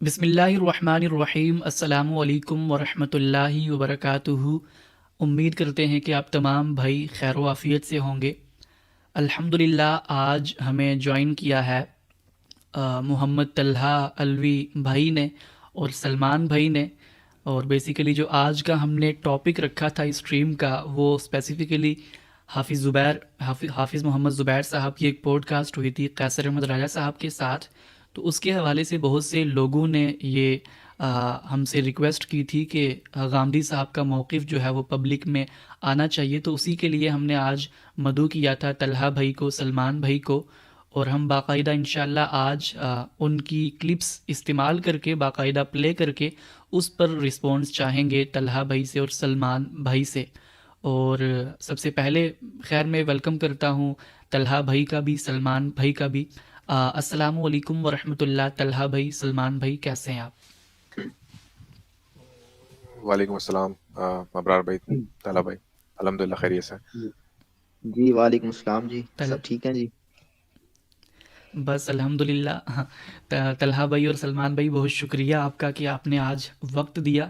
بسم اللہ الرحمن الرحیم۔ السلام علیکم ورحمۃ اللہ وبرکاتہ۔ امید کرتے ہیں کہ آپ تمام بھائی خیر و عافیت سے ہوں گے۔ الحمدللہ آج ہمیں جوائن کیا ہے محمد طلحہ الوی بھائی نے اور سلمان بھائی نے، اور بیسیکلی جو آج کا ہم نے ٹاپک رکھا تھا اس اسٹریم کا وہ اسپیسیفکلی حافظ محمد زبیر صاحب کی ایک پوڈ کاسٹ ہوئی تھی قیصر احمد راجہ صاحب کے ساتھ، تو اس کے حوالے سے بہت سے لوگوں نے یہ ہم سے ریکویسٹ کی تھی کہ غامدی صاحب کا موقف جو ہے وہ پبلک میں آنا چاہیے، تو اسی کے لیے ہم نے آج مدعو کیا تھا طلحہ بھائی کو، سلمان بھائی کو، اور ہم باقاعدہ انشاءاللہ آج ان کی کلپس استعمال کر کے باقاعدہ پلے کر کے اس پر رسپانس چاہیں گے طلحہ بھائی سے اور سلمان بھائی سے۔ اور سب سے پہلے خیر میں ویلکم کرتا ہوں طلحہ بھائی کا بھی، سلمان بھائی کا بھی۔ السلام علیکم ورحمۃ اللہ۔ طلحہ بھائی، سلمان بھائی، کیسے ہیں آپ؟ وعلیکم السلام ابرار بھائی، طلحہ بھائی، الحمدللہ خیریت سے۔ جی وعلیکم السلام جی، طل- سب ٹھیک ہیں جی۔ بس الحمدللہ۔ طلحہ بھائی اور سلمان بھائی، بہت شکریہ آپ کا کہ آپ نے آج وقت دیا،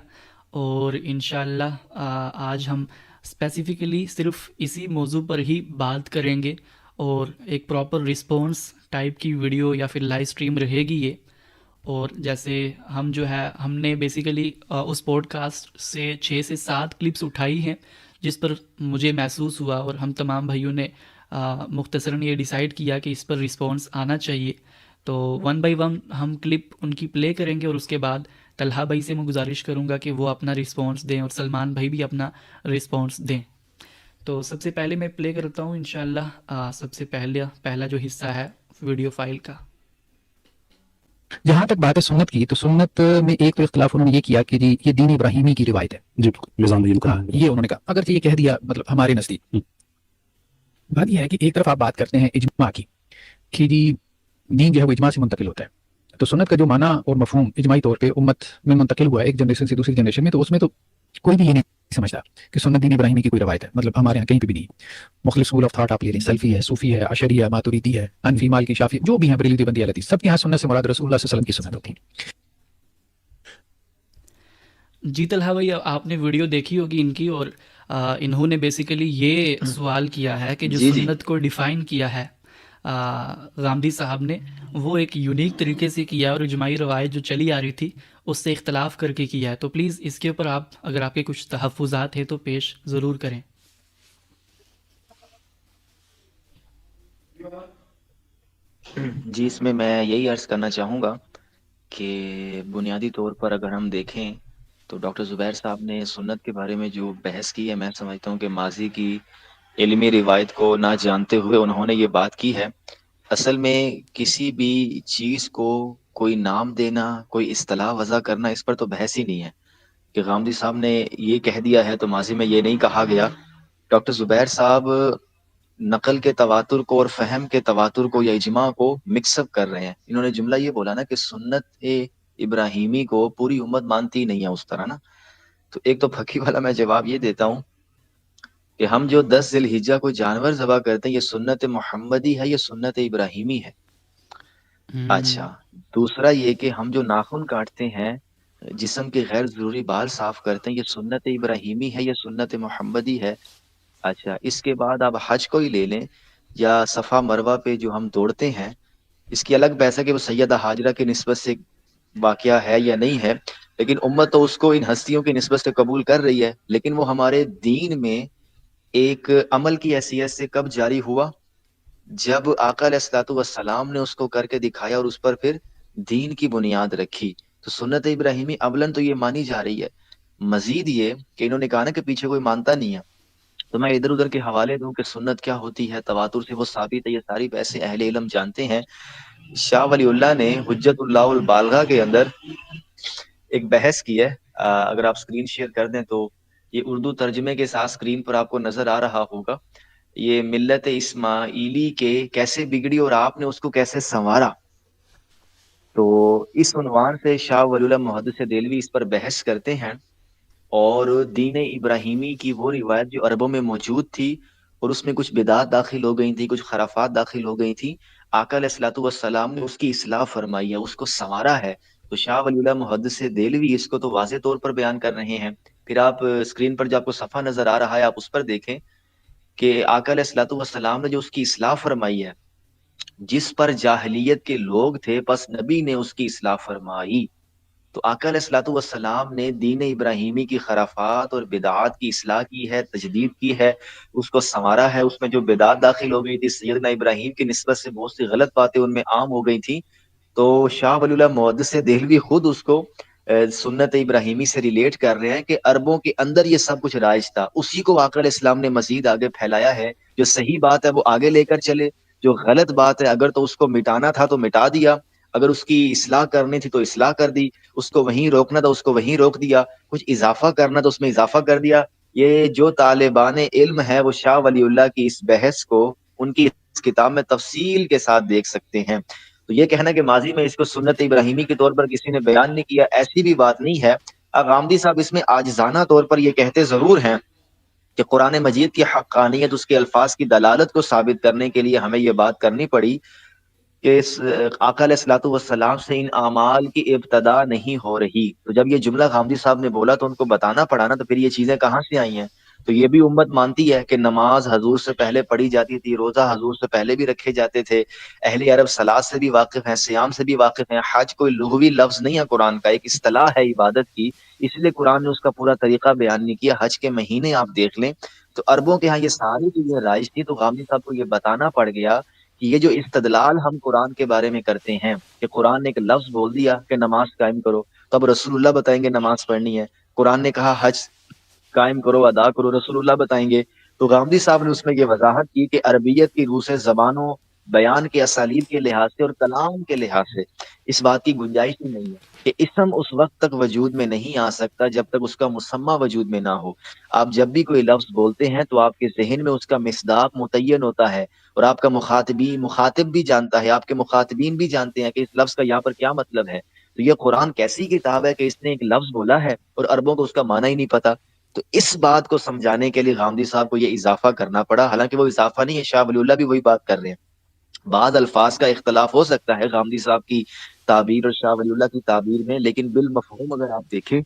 اور انشاءاللہ آج ہم اسپیسیفکلی صرف اسی موضوع پر ہی بات کریں گے، اور ایک پراپر رسپانس ٹائپ کی ویڈیو یا پھر لائیو سٹریم رہے گی یہ۔ اور جیسے ہم جو ہے ہم نے بیسیکلی اس پوڈ کاسٹ سے 6 سے 7 کلپس اٹھائی ہیں جس پر مجھے محسوس ہوا، اور ہم تمام بھائیوں نے مختصراً یہ ڈیسائیڈ کیا کہ اس پر رسپانس آنا چاہیے، تو ون بائی ون ہم کلپ ان کی پلے کریں گے، اور اس کے بعد طلحہ بھائی سے میں گزارش کروں گا کہ وہ اپنا رسپانس دیں اور سلمان بھائی بھی اپنا رسپانس دیں۔ تو سب سے پہلے میں پلے کرتا ہوں انشاءاللہ سب سے پہلا جو حصہ ہے ویڈیو فائل کا۔ جہاں تک بات ہے سنت کی، تو سنت میں ایک تو اختلاف انہوں نے یہ کیا کہ جی یہ دین ابراہیمی کی روایت ہے، جی بالکل، نظام دین کا یہ انہوں نے کہا، اگرچہ یہ کہہ دیا مطلب ہمارے نزدیک بات یہ ہے کہ ایک طرف آپ بات کرتے ہیں اجماع کی کہ جی دین جو ہے وہ اجماع سے منتقل ہوتا ہے، تو سنت کا جو معنی اور مفہوم اجماعی طور پہ امت میں منتقل ہوا ہے ایک جنریشن سے دوسری جنریشن میں، تو اس میں تو کوئی بھی یہ نہیں سمجھتا کہ سنت دین ابراہیمی کی کوئی روایت ہے، مطلب ہمارے یہاں کہیں پہ بھی نہیں۔ مختلف اسکول آف تھاٹ آپ لے لیں، سلفی ہے، صوفی ہے، اشعری ہے، ماتریدی ہے، حنفی، مالکی، شافعی، جو بھی ہیں، بریلوی، دیوبندی، احمدی، سب کے یہاں سنت سے مراد رسول اللہ صلی اللہ علیہ وسلم کی سنت ہوتی ہے۔ جی طلحہ بھائی، آپ نے ویڈیو دیکھی ہوگی ان کی، اور انہوں نے بیسیکلی یہ سوال کیا ہے کہ جو جی جی سنت کو ڈیفائن کیا ہے غامدی صاحب نے، وہ ایک یونیک طریقے سے کیا ہے، اور اجماعی روایت جو چلی آ رہی تھی اس سے اختلاف کر کے کیا ہے، تو پلیز اس کے اوپر آپ اگر آپ کے کچھ تحفظات ہیں تو پیش ضرور کریں۔ جی، اس میں یہی عرض کرنا چاہوں گا کہ بنیادی طور پر اگر ہم دیکھیں تو ڈاکٹر زبیر صاحب نے سنت کے بارے میں جو بحث کی ہے، میں سمجھتا ہوں کہ ماضی کی علمی روایت کو نہ جانتے ہوئے انہوں نے یہ بات کی ہے۔ اصل میں کسی بھی چیز کو کوئی نام دینا، کوئی اصطلاح وضع کرنا، اس پر تو بحث ہی نہیں ہے کہ غامدی صاحب نے یہ کہہ دیا ہے تو ماضی میں یہ نہیں کہا گیا۔ ڈاکٹر زبیر صاحب نقل کے تواتر کو اور فہم کے تواتر کو یا اجماع کو مکس اپ کر رہے ہیں۔ انہوں نے جملہ یہ بولا نا کہ سنت ابراہیمی کو پوری امت مانتی نہیں ہے اس طرح نا، تو ایک تو پھکی والا میں جواب یہ دیتا ہوں کہ ہم جو 10 ذی الحجہ کو جانور ذبح کرتے ہیں، یہ سنت محمدی ہے، یہ سنت ابراہیمی ہے۔ اچھا، دوسرا یہ کہ ہم جو ناخن کاٹتے ہیں، جسم کے غیر ضروری بال صاف کرتے ہیں، یہ سنت ابراہیمی ہے، یہ سنت محمدی ہے۔ اچھا، اس کے بعد آپ حج کو ہی لے لیں یا صفا مروہ پہ جو ہم دوڑتے ہیں، اس کی الگ بحث ہے کہ وہ سیدہ ہاجرہ کی نسبت سے واقعہ ہے یا نہیں ہے، لیکن امت تو اس کو ان ہستیوں کی نسبت سے قبول کر رہی ہے، لیکن وہ ہمارے دین میں ایک عمل کی حیثیت سے کب جاری ہوا؟ جب آقا علیہ الصلوۃ والسلام نے اس کو کر کے دکھایا اور اس پر پھر دین کی بنیاد رکھی، تو سنت ابراہیمی اولاً تو یہ مانی جا رہی ہے۔ مزید یہ کہ انہوں نے کہا نا کہ پیچھے کوئی مانتا نہیں ہے، تو میں ادھر ادھر کے حوالے دوں کہ سنت کیا ہوتی ہے، تواتر سے وہ ثابت ہے، یہ ساری بحثیں اہل علم جانتے ہیں۔ شاہ ولی اللہ نے حجت اللہ البالغہ کے اندر ایک بحث کی ہے، اگر آپ اسکرین شیئر کر دیں تو یہ اردو ترجمے کے ساتھ اسکرین پر آپ کو نظر آ رہا ہوگا۔ یہ ملت اسماعیلی کے کیسے بگڑی اور آپ نے اس کو کیسے سنوارا، تو اس عنوان سے شاہ ولی اللہ محدث دہلوی اس پر بحث کرتے ہیں، اور دین ابراہیمی کی وہ روایت جو عربوں میں موجود تھی اور اس میں کچھ بدعات داخل ہو گئی تھی، کچھ خرافات داخل ہو گئی تھی، آقا علیہ الصلوۃ والسلام نے اس کی اصلاح فرمائی ہے، اس کو سنوارا ہے، تو شاہ ولی اللہ محدث دہلوی اس کو تو واضح طور پر بیان کر رہے ہیں. پھر آپ اسکرین پر جو آپ کو صفحہ نظر آ رہا ہے آپ اس پر دیکھیں کہ آقا علیہ الصلوۃ والسلام نے جو اس کی اصلاح فرمائی ہے، جس پر جاہلیت کے لوگ تھے بس نبی نے اس کی اصلاح فرمائی. تو آقا علیہ الصلوۃ والسلام نے دین ابراہیمی کی خرافات اور بدعات کی اصلاح کی ہے، تجدید کی ہے، اس کو سنوارا ہے. اس میں جو بدعات داخل ہو گئی تھی سیدنا ابراہیم کی نسبت سے بہت سی غلط باتیں ان میں عام ہو گئی تھیں، تو شاہ ولی اللہ محدث دہلوی خود اس کو سنت ابراہیمی سے ریلیٹ کر رہے ہیں کہ عربوں کے اندر یہ سب کچھ رائج تھا. اسی کو آقا علیہ السلام نے مزید آگے پھیلایا ہے. جو صحیح بات ہے وہ آگے لے کر چلے، جو غلط بات ہے اگر تو اس کو مٹانا تھا تو مٹا دیا، اگر اس کی اصلاح کرنی تھی تو اصلاح کر دی، اس کو وہیں روکنا تھا اس کو وہیں روک دیا، کچھ اضافہ کرنا تو اس میں اضافہ کر دیا. یہ جو طالبان علم ہے وہ شاہ ولی اللہ کی اس بحث کو ان کی اس کتاب میں تفصیل کے ساتھ دیکھ سکتے ہیں. تو یہ کہنا کہ ماضی میں اس کو سنت ابراہیمی کے طور پر کسی نے بیان نہیں کیا، ایسی بھی بات نہیں ہے. غامدی صاحب اس میں عاجزانہ طور پر یہ کہتے ضرور ہیں کہ قرآن مجید کی حقانیت، اس کے الفاظ کی دلالت کو ثابت کرنے کے لیے ہمیں یہ بات کرنی پڑی کہ آقا علیہ الصلوۃ والسلام سے ان اعمال کی ابتدا نہیں ہو رہی. تو جب یہ جملہ غامدی صاحب نے بولا تو ان کو بتانا پڑا نا، تو پھر یہ چیزیں کہاں سے آئی ہیں؟ تو یہ بھی امت مانتی ہے کہ نماز حضور سے پہلے پڑھی جاتی تھی، روزہ حضور سے پہلے بھی رکھے جاتے تھے، اہل عرب صلاۃ سے بھی واقف ہیں، صیام سے بھی واقف ہیں. حج کوئی لغوی لفظ نہیں ہے، قرآن کا ایک اصطلاح ہے عبادت کی، اس لیے قرآن نے اس کا پورا طریقہ بیان نہیں کیا. حج کے مہینے آپ دیکھ لیں تو عربوں کے ہاں یہ ساری چیزیں رائج تھی. تو غامدی صاحب کو یہ بتانا پڑ گیا کہ یہ جو استدلال ہم قرآن کے بارے میں کرتے ہیں کہ قرآن نے ایک لفظ بول دیا کہ نماز قائم کرو، تو اب رسول اللہ بتائیں گے نماز پڑھنی ہے. قرآن نے کہا حج قائم کرو ادا کرو، رسول اللہ بتائیں گے. تو غامدی صاحب نے اس میں یہ وضاحت کی کہ عربیت کی روح سے، زبانوں بیان کے اسالیب کے لحاظ سے اور کلام کے لحاظ سے اس بات کی گنجائش ہی نہیں ہے کہ اسم اس وقت تک وجود میں نہیں آ سکتا جب تک اس کا مسمى وجود میں نہ ہو. آپ جب بھی کوئی لفظ بولتے ہیں تو آپ کے ذہن میں اس کا مصداق متعین ہوتا ہے، اور آپ کا مخاطب بھی جانتا ہے، آپ کے مخاطبین بھی جانتے ہیں کہ اس لفظ کا یہاں پر کیا مطلب ہے. تو یہ قرآن کیسی کتاب ہے کہ اس نے ایک لفظ بولا ہے اور عربوں کو اس کا معنی ہی نہیں پتا. تو اس بات کو سمجھانے کے لیے غامدی صاحب کو یہ اضافہ کرنا پڑا، حالانکہ وہ اضافہ نہیں ہے، شاہ ولی اللہ بھی وہی بات کر رہے ہیں. بعض الفاظ کا اختلاف ہو سکتا ہے غامدی صاحب کی تعبیر اور شاہ ولی اللہ کی تعبیر میں، لیکن بالمفہوم اگر آپ دیکھیں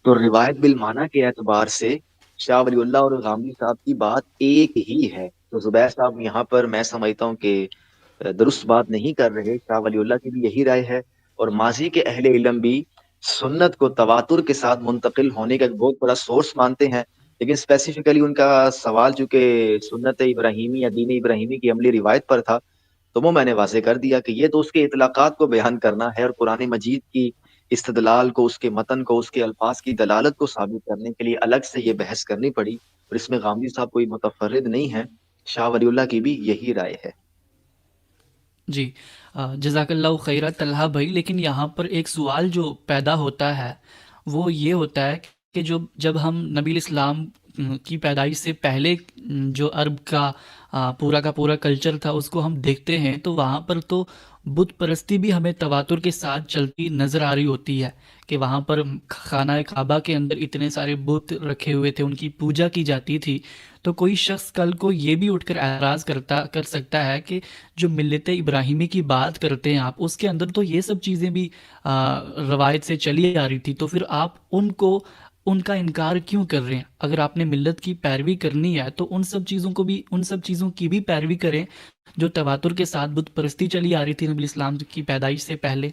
تو روایت بالمعنی کے اعتبار سے شاہ ولی اللہ اور غامدی صاحب کی بات ایک ہی ہے. تو زبیر صاحب یہاں پر میں سمجھتا ہوں کہ درست بات نہیں کر رہے. شاہ ولی اللہ کی بھی یہی رائے ہے، اور ماضی کے اہل علم بھی سنت کو تواتر کے ساتھ منتقل ہونے کا ایک بہت بڑا سورس مانتے ہیں. لیکن اسپیسیفکلی ان کا سوال چونکہ سنت ابراہیمی یا دین ابراہیمی کی عملی روایت پر تھا، تو وہ میں نے واضح کر دیا کہ یہ تو اس کے اطلاقات کو بیان کرنا ہے، اور قرآن مجید کی استدلال کو، اس کے متن کو، اس کے الفاظ کی دلالت کو ثابت کرنے کے لیے الگ سے یہ بحث کرنی پڑی. اور اس میں غامدی صاحب کوئی متفرد نہیں ہے، شاہ ولی اللہ کی بھی یہی رائے ہے. جی جزاک اللہ خیرہ طلحہ بھائی. لیکن یہاں پر ایک سوال جو پیدا ہوتا ہے وہ یہ ہوتا ہے کہ جب ہم نبی الاسلام کی پیدائش سے پہلے جو عرب کا پورا کلچر تھا اس کو ہم دیکھتے ہیں تو وہاں پر تو بت پرستی بھی ہمیں تواتر کے ساتھ چلتی نظر آ رہی ہوتی ہے کہ وہاں پر خانہ کعبہ کے اندر اتنے سارے بت رکھے ہوئے تھے، ان کی پوجا کی جاتی تھی. تو کوئی شخص کل کو یہ بھی اٹھ کر اعتراض کر سکتا ہے کہ جو ملت ابراہیمی کی بات کرتے ہیں آپ، اس کے اندر تو یہ سب چیزیں بھی روایت سے چلی آ رہی تھی، تو پھر آپ ان کا انکار کیوں کر رہے ہیں؟ اگر آپ نے ملت کی پیروی کرنی ہے تو ان سب چیزوں کی بھی پیروی کریں جو تواتر کے ساتھ بت پرستی چلی آ رہی تھی نبی اسلام کی پیدائش سے پہلے.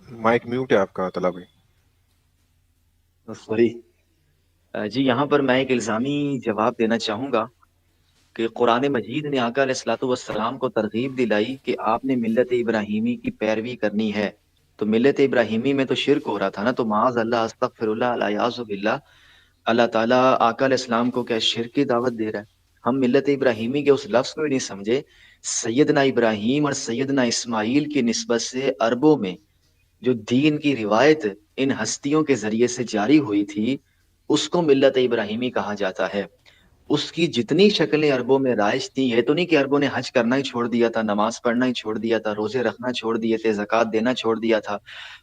مائک میوٹ ہے آپ کا طلحہ بھائی. سوری جی، یہاں پر میں ایک الزامی جواب دینا چاہوں گا کہ قرآن مجید نے آقا علیہ الصلوۃ والسلام کو ترغیب دلائی کہ آپ نے ملت ابراہیمی کی پیروی کرنی ہے. تو ملت ابراہیمی میں تو شرک ہو رہا تھا نا، تو معاذ اللہ استغفر اللہ الیاذ باللہ، اللہ تعالیٰ آقا علیہ السلام کو کیا شرک کی دعوت دے رہا ہے؟ ہم ملت ابراہیمی کے اس لفظ کو ہی نہیں سمجھے. سیدنا ابراہیم اور سیدنا اسماعیل کی نسبت سے عربوں میں جو دین کی روایت ان ہستیوں کے ذریعے سے جاری ہوئی تھی اس کو ملت ابراہیمی کہا جاتا ہے. اس کی جتنی شکلیں عربوں میں رائج تھیں، یہ تو نہیں کہ عربوں نے حج کرنا ہی چھوڑ دیا تھا، نماز پڑھنا ہی چھوڑ دیا تھا، روزے رکھنا چھوڑ دیے تھے، زکوٰۃ دینا چھوڑ دیا تھا،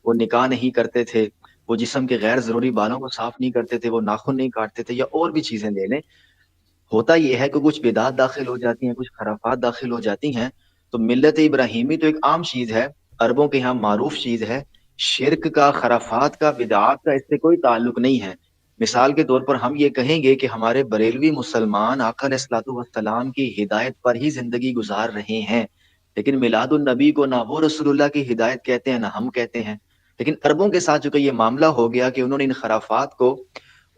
وہ نکاح نہیں کرتے تھے، وہ جسم کے غیر ضروری بالوں کو صاف نہیں کرتے تھے، وہ ناخن نہیں کاٹتے تھے، یا اور بھی چیزیں لے لیں. ہوتا یہ ہے کہ کچھ بدعات داخل ہو جاتی ہیں، کچھ خرافات داخل ہو جاتی ہیں، تو ملت ابراہیمی تو ایک عام چیز ہے، عربوں کے یہاں معروف چیز ہے، شرک کا، خرافات کا، بدعات کا اس سے کوئی تعلق نہیں ہے۔ مثال کے طور پر ہم یہ کہیں گے کہ ہمارے بریلوی مسلمان آقا علیہ الصلوۃ والسلام کی ہدایت پر ہی زندگی گزار رہے ہیں، لیکن میلاد النبی کو نہ وہ رسول اللہ کی ہدایت کہتے ہیں نہ ہم کہتے ہیں۔ لیکن عربوں کے ساتھ جو کہ یہ معاملہ ہو گیا کہ انہوں نے ان خرافات کو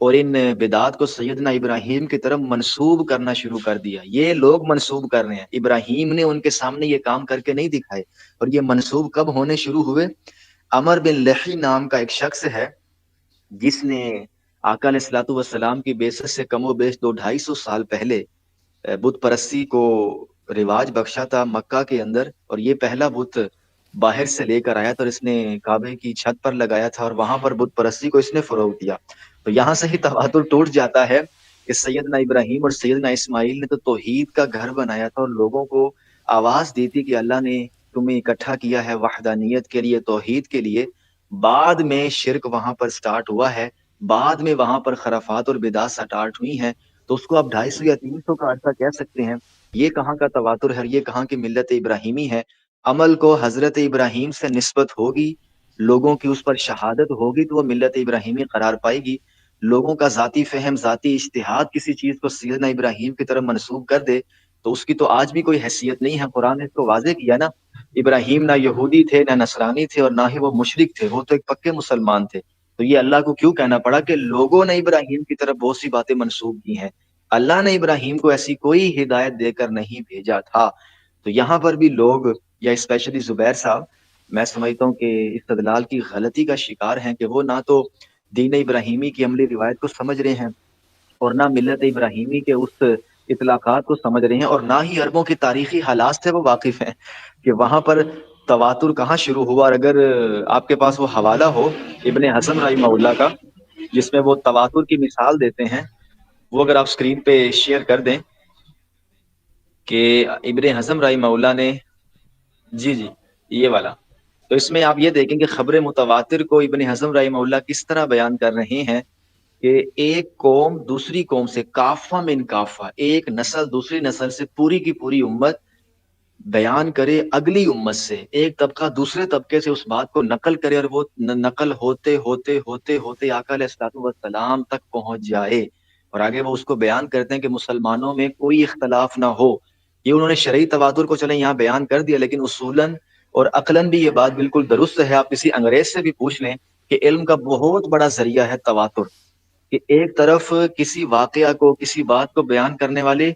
اور ان بدعات کو سیدنا ابراہیم کی طرف منسوب کرنا شروع کر دیا۔ یہ لوگ منسوب کر رہے ہیں، ابراہیم نے ان کے سامنے یہ کام کر کے نہیں دکھائے۔ اور یہ منسوب کب ہونے شروع ہوئے؟ عمر بن لحی نام کا ایک شخص ہے جس نے آقا علیہ الصلوۃ والسلام کی بعثت سے کم و بیش 200-250 سال پہلے بت پرستی کو رواج بخشا تھا مکہ کے اندر، اور یہ پہلا بت باہر سے لے کر آیا تھا اور اس نے کعبے کی چھت پر لگایا تھا اور وہاں پر بت پرستی کو اس نے فروغ دیا۔ تو یہاں سے ہی تواتر ٹوٹ جاتا ہے کہ سیدنا ابراہیم اور سیدنا اسماعیل نے تو توحید کا گھر بنایا تھا اور لوگوں کو آواز دی تھی کہ اللہ نے تمہیں اکٹھا کیا ہے وحدانیت کے لیے، توحید کے لیے۔ بعد میں شرک وہاں پر سٹارٹ ہوا ہے، بعد میں وہاں پر خرافات اور بدعات سٹارٹ ہوئی ہیں، تو اس کو آپ 250 یا 300 کا عرصہ کہہ سکتے ہیں۔ یہ کہاں کا تواتر ہے، یہ کہاں کی ملت ابراہیمی ہے؟ عمل کو حضرت ابراہیم سے نسبت ہوگی، لوگوں کی اس پر شہادت ہوگی تو وہ ملت ابراہیمی قرار پائے گی۔ لوگوں کا ذاتی فہم، ذاتی اجتہاد کسی چیز کو سیدنا ابراہیم کی طرف منسوب کر دے تو اس کی تو آج بھی کوئی حیثیت نہیں ہے۔ قرآن نے اس کو واضح کیا نا، ابراہیم نہ یہودی تھے نہ نصرانی تھے اور نہ ہی وہ مشرک تھے، وہ تو ایک پکے مسلمان تھے۔ تو یہ اللہ کو کیوں کہنا پڑا کہ لوگوں نے ابراہیم کی طرف بہت سی باتیں منسوب کی ہیں، اللہ نے ابراہیم کو ایسی کوئی ہدایت دے کر نہیں بھیجا تھا۔ تو یہاں پر بھی لوگ، یا اسپیشلی زبیر صاحب، میں سمجھتا ہوں کہ استدلال کی غلطی کا شکار ہیں کہ وہ نہ تو دین ابراہیمی کی عملی روایت کو سمجھ رہے ہیں اور نہ ملت ابراہیمی کے اس اطلاقات کو سمجھ رہے ہیں، اور نہ ہی عربوں کی تاریخی حالات سے وہ واقف ہیں کہ وہاں پر تواتر کہاں شروع ہوا۔ اور اگر آپ کے پاس وہ حوالہ ہو ابن حزم رحمہ اللہ کا جس میں وہ تواتر کی مثال دیتے ہیں، وہ اگر آپ اسکرین پہ شیئر کر دیں کہ ابن حزم رحمہ اللہ نے، جی یہ والا، تو اس میں آپ یہ دیکھیں کہ خبر متواتر کو ابن حزم رحمہ اللہ کس طرح بیان کر رہے ہیں کہ ایک قوم دوسری قوم سے، کافہ من کافہ، ایک نسل دوسری نسل سے، پوری کی پوری امت بیان کرے اگلی امت سے، ایک طبقہ دوسرے طبقے سے اس بات کو نقل کرے اور وہ نقل ہوتے ہوتے ہوتے ہوتے آقا علیہ الصلوۃ والسلام تک پہنچ جائے، اور آگے وہ اس کو بیان کرتے ہیں کہ مسلمانوں میں کوئی اختلاف نہ ہو۔ یہ انہوں نے شرعی تواتر کو چلیں یہاں بیان کر دیا، لیکن اصولاً اور عقلاً بھی یہ بات بالکل درست ہے۔ آپ کسی انگریز سے بھی پوچھ لیں کہ علم کا بہت بڑا ذریعہ ہے تواتر، کہ ایک طرف کسی واقعہ کو، کسی بات کو بیان کرنے والے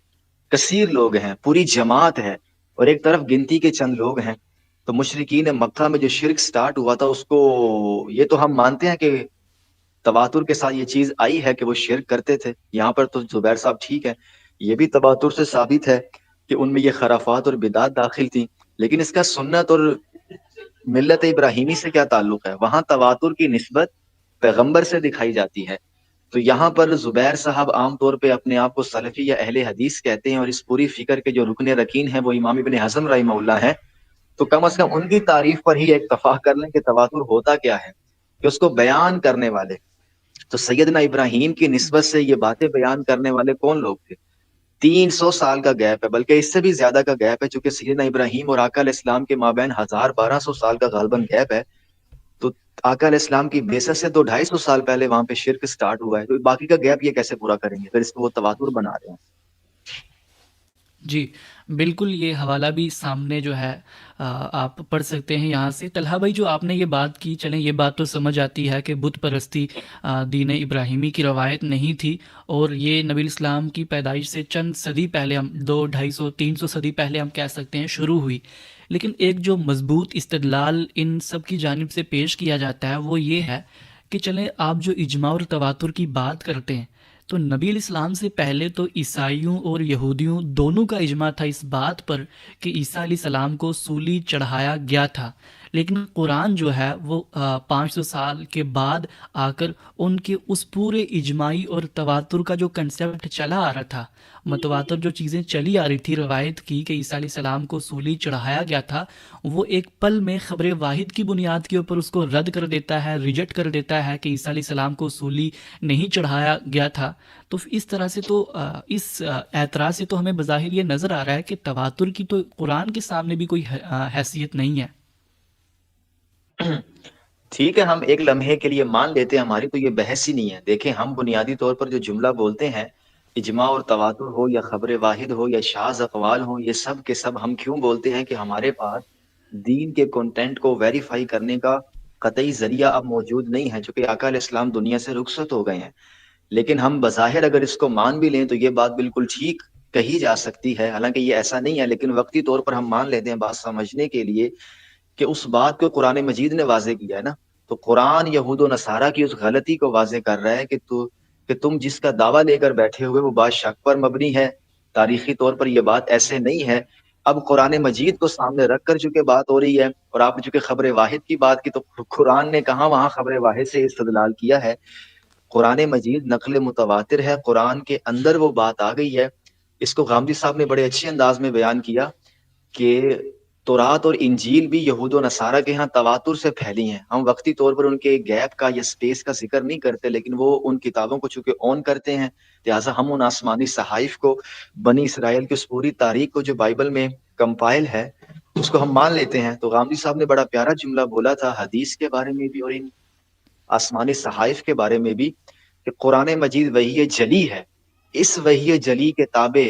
کثیر لوگ ہیں، پوری جماعت ہے، اور ایک طرف گنتی کے چند لوگ ہیں۔ تو مشرکین مکہ میں جو شرک سٹارٹ ہوا تھا، اس کو یہ تو ہم مانتے ہیں کہ تواتر کے ساتھ یہ چیز آئی ہے کہ وہ شرک کرتے تھے، یہاں پر تو زبیر صاحب ٹھیک ہے، یہ بھی تواتر سے ثابت ہے کہ ان میں یہ خرافات اور بدعات داخل تھی، لیکن اس کا سنت اور ملت ابراہیمی سے کیا تعلق ہے؟ وہاں تواتر کی نسبت پیغمبر سے دکھائی جاتی ہے۔ تو یہاں پر زبیر صاحب عام طور پہ اپنے آپ کو سلفی یا اہل حدیث کہتے ہیں، اور اس پوری فکر کے جو رکن رکین ہیں وہ امام ابن حزم رحمہ اللہ ہیں، تو کم از کم ان کی تعریف پر ہی اکتفا کر لیں کہ تواتر ہوتا کیا ہے، کہ اس کو بیان کرنے والے، تو سیدنا ابراہیم کی نسبت سے یہ باتیں بیان کرنے والے کون لوگ تھے؟ 300 سال کا گیپ ہے، بلکہ اس سے بھی زیادہ کا گیپ ہے، چونکہ سیدنا ابراہیم اور آقا علیہ السلام کے مابین 1200 سال کا غالباً گیپ ہے۔ تو آقا علیہ السلام کی بعثت سے تو 250 سال پہلے وہاں پہ شرک سٹارٹ ہوا ہے، تو باقی کا گیپ یہ کیسے پورا کریں گے؟ پھر اس کو وہ تواتر بنا رہے ہیں۔ جی بالکل، یہ حوالہ بھی سامنے جو ہے آپ پڑھ سکتے ہیں یہاں سے۔ طلحہ بھائی، جو آپ نے یہ بات کی، چلیں یہ بات تو سمجھ آتی ہے کہ بت پرستی دین ابراہیمی کی روایت نہیں تھی، اور یہ نبی الاسلام کی پیدائش سے چند صدی پہلے، ہم 200-250-300 صدی پہلے ہم کہہ سکتے ہیں شروع ہوئی۔ لیکن ایک جو مضبوط استدلال ان سب کی جانب سے پیش کیا جاتا ہے وہ یہ ہے کہ چلیں آپ جو اجماع اور تواتر کی بات کرتے ہیں، تو نبی علیہ السلام سے پہلے تو عیسائیوں اور یہودیوں دونوں کا اجماع تھا اس بات پر کہ عیسیٰ علیہ السلام کو سولی چڑھایا گیا تھا، لیکن قرآن جو ہے وہ 500 سال کے بعد آ کر ان کے اس پورے اجماعی اور تواتر کا جو کنسیپٹ چلا آ رہا تھا، متواتر جو چیزیں چلی آ رہی تھی روایت کی کہ عیسیٰ علیہ السلام کو سولی چڑھایا گیا تھا، وہ ایک پل میں خبر واحد کی بنیاد کے اوپر اس کو رد کر دیتا ہے، ریجیکٹ کر دیتا ہے کہ عیسیٰ علیہ السلام کو سولی نہیں چڑھایا گیا تھا۔ تو اس طرح سے تو اس اعتراض سے تو ہمیں بظاہر یہ نظر آ رہا ہے کہ تواتر کی تو قرآن کے سامنے بھی کوئی حیثیت نہیں ہے۔ ٹھیک ہے، ہم ایک لمحے کے لیے مان لیتے ہیں، ہماری تو یہ بحث ہی نہیں ہے۔ دیکھیں، ہم بنیادی طور پر جو جملہ بولتے ہیں، اجماع اور تواتر ہو یا خبر واحد ہو یا شاذ اقوال ہو، یہ سب کے سب ہم کیوں بولتے ہیں کہ ہمارے پاس دین کے کنٹینٹ کو ویریفائی کرنے کا قطعی ذریعہ اب موجود نہیں ہے، چونکہ آقا علیہ السلام دنیا سے رخصت ہو گئے ہیں۔ لیکن ہم بظاہر اگر اس کو مان بھی لیں تو یہ بات بالکل ٹھیک کہی جا سکتی ہے، حالانکہ یہ ایسا نہیں ہے، لیکن وقتی طور پر ہم مان لیتے ہیں بات سمجھنے کے لیے کہ اس بات کو قرآن مجید نے واضح کیا ہے نا۔ تو قرآن یہود و نصارہ کی اس غلطی کو واضح کر رہا ہے کہ تم جس کا دعویٰ لے کر بیٹھے ہوئے وہ بات شک پر مبنی ہے، تاریخی طور پر یہ بات ایسے نہیں ہے۔ اب قرآن مجید کو سامنے رکھ کر چونکہ بات ہو رہی ہے، اور آپ نے چونکہ خبر واحد کی بات کی، تو قرآن نے کہاں وہاں خبر واحد سے استدلال کیا ہے؟ قرآن مجید نقل متواتر ہے، قرآن کے اندر وہ بات آ گئی ہے۔ اس کو غامدی صاحب نے بڑے اچھے انداز میں بیان کیا کہ تورات اور انجیل بھی یہود و نصارہ کے ہاں تواتر سے پھیلی ہیں۔ ہم وقتی طور پر ان کے گیپ کا یا سپیس کا ذکر نہیں کرتے، لیکن وہ ان کتابوں کو چونکہ اون کرتے ہیں، لہٰذا ہم ان آسمانی صحائف کو، بنی اسرائیل کی اس پوری تاریخ کو جو بائبل میں کمپائل ہے، اس کو ہم مان لیتے ہیں۔ تو غامدی صاحب نے بڑا پیارا جملہ بولا تھا حدیث کے بارے میں بھی اور ان آسمانی صحائف کے بارے میں بھی، کہ قرآن مجید وحی جلی ہے، اس وحی جلی کے تابع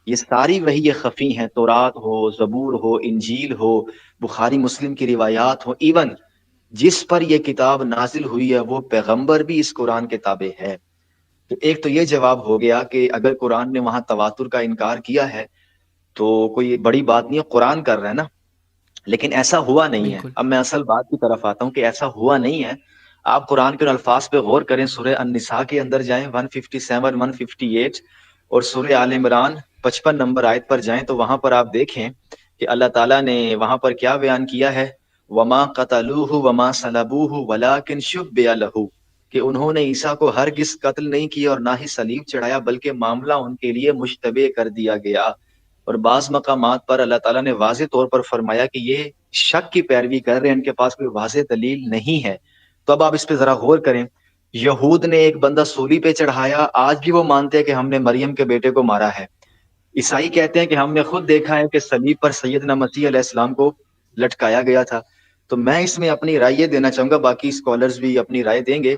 یہ ساری وحی خفی ہیں، تورات ہو، زبور ہو، انجیل ہو، بخاری مسلم کی روایات ہو، ایون جس پر یہ کتاب نازل ہوئی ہے وہ پیغمبر بھی اس قرآن کے تابع ہے۔ تو ایک تو یہ جواب ہو گیا کہ اگر قرآن نے وہاں تواتر کا انکار کیا ہے تو کوئی بڑی بات نہیں ہے، قرآن کر رہا ہے نا، لیکن ایسا ہوا نہیں ہے۔ بالکل اب میں اصل بات کی طرف آتا ہوں کہ ایسا ہوا نہیں ہے۔ آپ قرآن کے ان الفاظ پہ غور کریں، سورہ النساء کے اندر جائیں 157 158، اور سورہ آل عمران 55 نمبر آیت پر جائیں تو وہاں پر آپ دیکھیں کہ اللہ تعالیٰ نے وہاں پر کیا بیان کیا ہے، وما قتلوہ وما صلبوہ ولکن شبہ لہ، کہ انہوں نے عیسیٰ کو ہرگز قتل نہیں کیا اور نہ ہی صلیب چڑھایا، بلکہ معاملہ ان کے لیے مشتبہ کر دیا گیا۔ اور بعض مقامات پر اللہ تعالیٰ نے واضح طور پر فرمایا کہ یہ شک کی پیروی کر رہے ہیں، ان کے پاس کوئی واضح دلیل نہیں ہے۔ تو اب آپ اس پہ ذرا غور کریں، یہود نے ایک بندہ سولی پہ چڑھایا، آج بھی وہ مانتے ہیں کہ ہم نے مریم کے بیٹے کو مارا ہے۔ عیسائی کہتے ہیں کہ ہم نے خود دیکھا ہے کہ صلیب پر سیدنا مسیح علیہ السلام کو لٹکایا گیا تھا۔ تو میں اس میں اپنی رائے یہ دینا چاہوں گا، باقی اسکالرز بھی اپنی رائے دیں گے،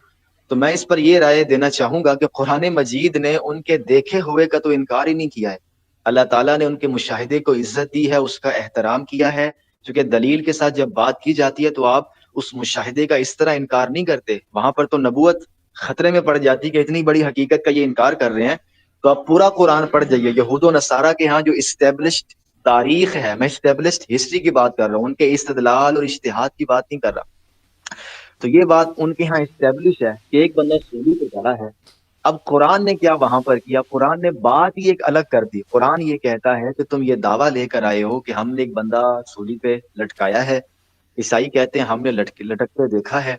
تو میں اس پر یہ رائے دینا چاہوں گا کہ قرآن مجید نے ان کے دیکھے ہوئے کا تو انکار ہی نہیں کیا ہے۔ اللہ تعالیٰ نے ان کے مشاہدے کو عزت دی ہے، اس کا احترام کیا ہے، کیونکہ دلیل کے ساتھ جب بات کی جاتی ہے تو آپ اس مشاہدے کا اس طرح انکار نہیں کرتے۔ وہاں پر تو نبوت خطرے میں پڑ جاتی کہ اتنی بڑی حقیقت کا یہ انکار کر رہے ہیں۔ تو آپ پورا قرآن پڑھ جائیے، یہود و نصارہ کے ہاں جو اسٹیبلشڈ تاریخ ہے، میں اسٹیبلشڈ ہسٹری کی بات کر رہا ہوں، ان کے استدلال اور اجتہاد کی بات نہیں کر رہا۔ تو یہ بات ان کے ہاں اسٹیبلش ہے کہ ایک بندہ سولی پہ چڑھا ہے۔ اب قرآن نے کیا وہاں پر کیا؟ قرآن نے بات ہی ایک الگ کر دی۔ قرآن یہ کہتا ہے کہ تم یہ دعویٰ لے کر آئے ہو کہ ہم نے ایک بندہ سولی پہ لٹکایا ہے، عیسائی کہتے ہیں ہم نے لٹکتے دیکھا ہے،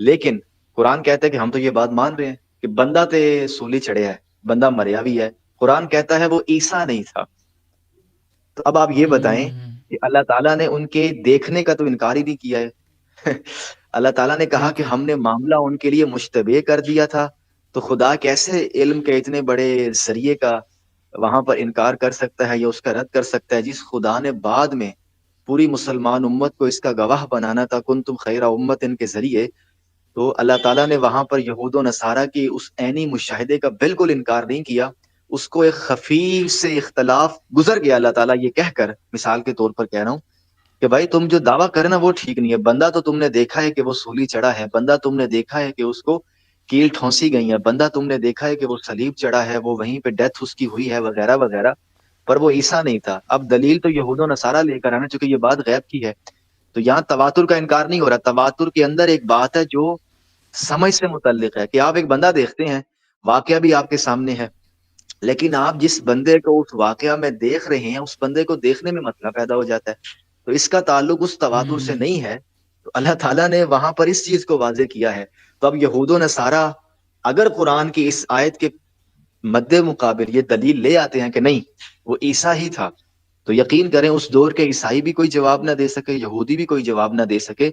لیکن قرآن کہتا ہے کہ ہم تو یہ بات مان رہے ہیں کہ بندہ تے سولی چڑھیا ہے، بندہ مریا بھی ہے۔ قرآن کہتا ہے وہ عیسیٰ نہیں تھا۔ تو اب آپ یہ بتائیں کہ اللہ تعالیٰ نے ان کے دیکھنے کا تو انکار ہی نہیں کیا ہے۔ اللہ تعالیٰ نے کہا کہ بالکل ہم نے معاملہ ان کے لیے مشتبہ کر دیا تھا۔ تو خدا کیسے علم کے اتنے بڑے ذریعے کا وہاں پر انکار کر سکتا ہے یا اس کا رد کر سکتا ہے، جس خدا نے بعد میں پوری مسلمان امت کو اس کا گواہ بنانا تھا، کنتم خیر امت ان کے ذریعے۔ تو اللہ تعالیٰ نے وہاں پر یہود و نصارہ کی اس عینی مشاہدے کا بالکل انکار نہیں کیا، اس کو ایک خفیف سے اختلاف گزر گیا اللہ تعالیٰ یہ کہہ کر، مثال کے طور پر کہہ رہا ہوں کہ بھائی تم جو دعویٰ کرے نا وہ ٹھیک نہیں ہے۔ بندہ تو تم نے دیکھا ہے کہ وہ سولی چڑھا ہے، بندہ تم نے دیکھا ہے کہ اس کو کیل ٹھونسی گئی ہے، بندہ تم نے دیکھا ہے کہ وہ صلیب چڑھا ہے، وہ وہیں پہ ڈیتھ اس کی ہوئی ہے وغیرہ وغیرہ، پر وہ عیسیٰ نہیں تھا۔ اب دلیل تو یہود و نصارہ لے کر آنا، چونکہ یہ بات غیب کی ہے، تو یہاں تواتر کا انکار نہیں ہو رہا۔ تواتر کے اندر ایک بات ہے جو سمجھ سے متعلق ہے کہ آپ ایک بندہ دیکھتے ہیں، واقعہ بھی آپ کے سامنے ہے، لیکن آپ جس بندے کو اس واقعہ میں دیکھ رہے ہیں اس بندے کو دیکھنے میں مسئلہ پیدا ہو جاتا ہے۔ تو اس کا تعلق اس تواتر سے نہیں ہے. تو اللہ تعالیٰ نے وہاں پر اس چیز کو واضح کیا ہے. تو اب یہود و نصارہ اگر قرآن کی اس آیت کے مد مقابل یہ دلیل لے آتے ہیں کہ نہیں وہ عیسیٰ ہی تھا، تو یقین کریں اس دور کے عیسائی بھی کوئی جواب نہ دے سکے، یہودی بھی کوئی جواب نہ دے سکے.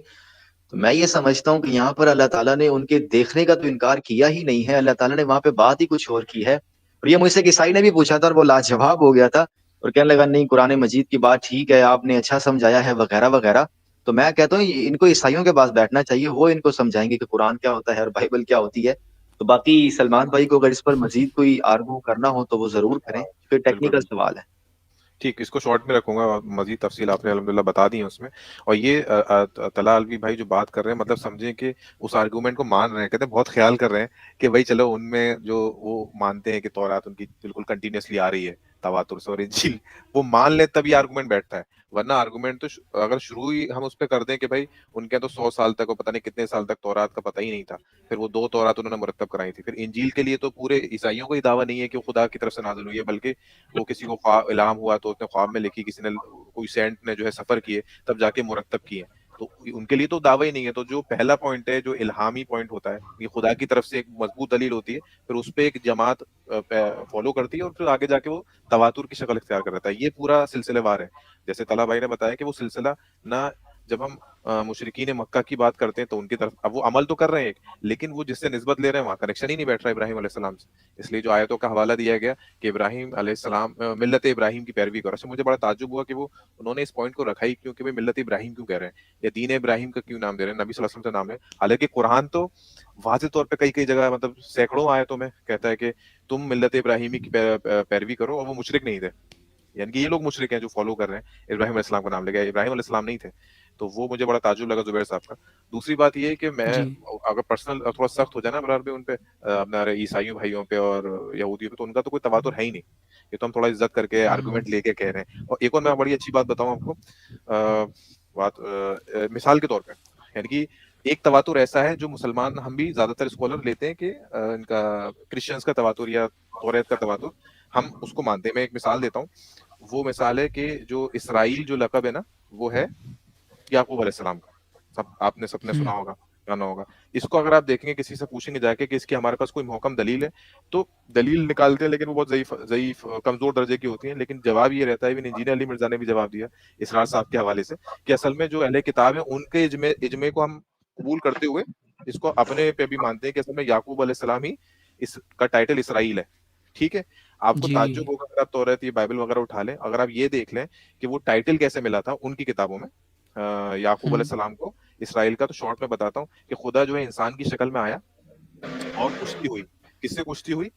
تو میں یہ سمجھتا ہوں کہ یہاں پر اللہ تعالیٰ نے ان کے دیکھنے کا تو انکار کیا ہی نہیں ہے، اللہ تعالیٰ نے وہاں پہ بات ہی کچھ اور کی ہے. اور یہ مجھ سے ایک عیسائی نے بھی پوچھا تھا اور وہ لاجواب ہو گیا تھا اور کہنے لگا نہیں قرآن مجید کی بات ٹھیک ہے، آپ نے اچھا سمجھایا ہے وغیرہ وغیرہ. تو میں کہتا ہوں ان کو عیسائیوں کے پاس بیٹھنا چاہیے، وہ ان کو سمجھائیں گے کہ قرآن کیا ہوتا ہے اور بائبل کیا ہوتی ہے. تو باقی سلمان بھائی کو اگر اس پر مزید کوئی آرگو کرنا ہو تو وہ ضرور کریں، پھر ٹیکنیکل بالکل سوال ہے. ٹھیک، اس کو شارٹ میں رکھوں گا، مزید تفصیل آپ نے الحمدللہ بتا دی ہے اس میں. اور یہ طلحہ الوی بھائی جو بات کر رہے ہیں، مطلب سمجھیں کہ اس آرگومنٹ کو مان رہے ہیں، کہتے ہیں بہت خیال کر رہے ہیں کہ بھائی چلو ان میں جو وہ مانتے ہیں کہ تورات ان کی بالکل کنٹینیوسلی آ رہی ہے تواتر سے، اور انجیل وہ مان لیں تب یہ آرگومنٹ بیٹھتا ہے. ورنہ آرگومنٹ تو اگر شروع ہی ہم اس پہ کر دیں کہ بھائی ان کے تو 100 سال تک وہ پتہ نہیں کتنے سال تک تورات کا پتہ ہی نہیں تھا، پھر وہ 2 تورات انہوں نے مرتب کرائی تھی. پھر انجیل کے لیے تو پورے عیسائیوں کو ہی دعویٰ نہیں ہے کہ وہ خدا کی طرف سے نازل ہوئی ہے، بلکہ وہ کسی کو خواب الہام ہوا تو اس نے خواب میں لکھی، کسی نے کوئی سینٹ نے جو ہے سفر کیے تب جا کے مرتب کیے. تو ان کے لیے تو دعویٰ ہی نہیں ہے. تو جو پہلا پوائنٹ ہے جو الہامی پوائنٹ ہوتا ہے، یہ خدا کی طرف سے ایک مضبوط دلیل ہوتی ہے، پھر اس پہ ایک جماعت فالو کرتی ہے اور پھر آگے جا کے وہ تواتر کی شکل اختیار کر رہتا ہے. یہ پورا سلسلہ وار ہے. جیسے طلحہ بھائی نے بتایا کہ وہ سلسلہ نہ جب ہم مشرکین مکہ کی بات کرتے ہیں تو ان کی طرف اب وہ عمل تو کر رہے ہیں لیکن وہ جس سے نسبت لے رہے ہیں وہاں کنیکشن ہی نہیں بیٹھ رہا ابراہیم علیہ السلام سے. اس لیے جو آیتوں کا حوالہ دیا گیا کہ ابراہیم علیہ السلام ملت ابراہیم کی پیروی کرو. مجھے بڑا تعجب ہوا کہ وہ انہوں نے اس پوائنٹ کو رکھا ہی کیوں کہ ملت ابراہیم کیوں کہہ رہے ہیں یا دین ابراہیم کا کیوں نام دے رہے ہیں، نبی صلی اللہ علیہ وسلم کا نام ہے. حالانکہ قرآن تو واضح طور پہ کئی جگہ مطلب سینکڑوں آیتوں میں کہتا ہے کہ تم ملت ابراہیمی کی پیروی کرو، اور وہ مشرک نہیں تھے. یعنی کہ یہ لوگ مشرک ہیں جو فالو کر رہے ہیں ابراہیم علیہ السلام کا نام لے گئے، ابراہیم علیہ السلام نہیں تھے. تو وہ مجھے بڑا تعجب لگا زبیر صاحب کا. دوسری بات یہ ہے کہ میں اگر پرسنل تھوڑا سخت ہو جائے نا برار بھی ان پہ اپنے عیسائیوں بھائیوں پہ اور یہودیوں پہ، تو ان کا تو کوئی تواتر ہے ہی نہیں. یہ تو ہم تھوڑا عزت کر کے آرگومنٹ لے کے کہہ رہے ہیں. اور ایک اور میں بڑی اچھی بات بتاؤں آپ کو، مثال کے طور پہ، یعنی کہ ایک تواتر ایسا ہے جو مسلمان ہم بھی زیادہ تر اسکالر لیتے ہیں کہ ان کا کرسچنز کا تواتر یا توریت کا تواتر ہم اس کو مانتے ہیں. میں ایک مثال دیتا ہوں. وہ مثال ہے کہ جو اسرائیل جو لقب ہے نا وہ ہے یعقوب علیہ السلام کا. آپ نے سب نے سنا ہوگا، جانا ہوگا. اس کو اگر آپ دیکھیں گے کسی سے پوچھیں گے جا کے کہ اس کی ہمارے پاس کوئی محکم دلیل ہے، تو دلیل نکالتے ہیں لیکن وہ بہت ضعیف کمزور درجے کی ہوتی ہیں. لیکن جواب یہ رہتا ہے، ابن انجینئر علی مرزا نے بھی جواب دیا اسرار صاحب کے حوالے سے، کہ اصل میں جو اہل کتاب ہے ان کے اجمے کو ہم قبول کرتے ہوئے اس کو اپنے پہ بھی مانتے ہیں کہ اصل میں یعقوب علیہ السلام ہی اس کا ٹائٹل اسرائیل ہے. ٹھیک ہے، آپ کو تعجب ہوگا اگر آپ توریت یا بائبل وغیرہ اٹھا لیں، اگر آپ یہ دیکھ لیں کہ وہ ٹائٹل کیسے ملا تھا ان کی کتابوں میں یعقوب علیہ السلام کو اسرائیل کا. تو شارٹ میں بتاتا ہوں کہ خدا جو ہے انسان کی شکل میں آیا اور کشتی ہوئی. کس سے کشتی ہوئی؟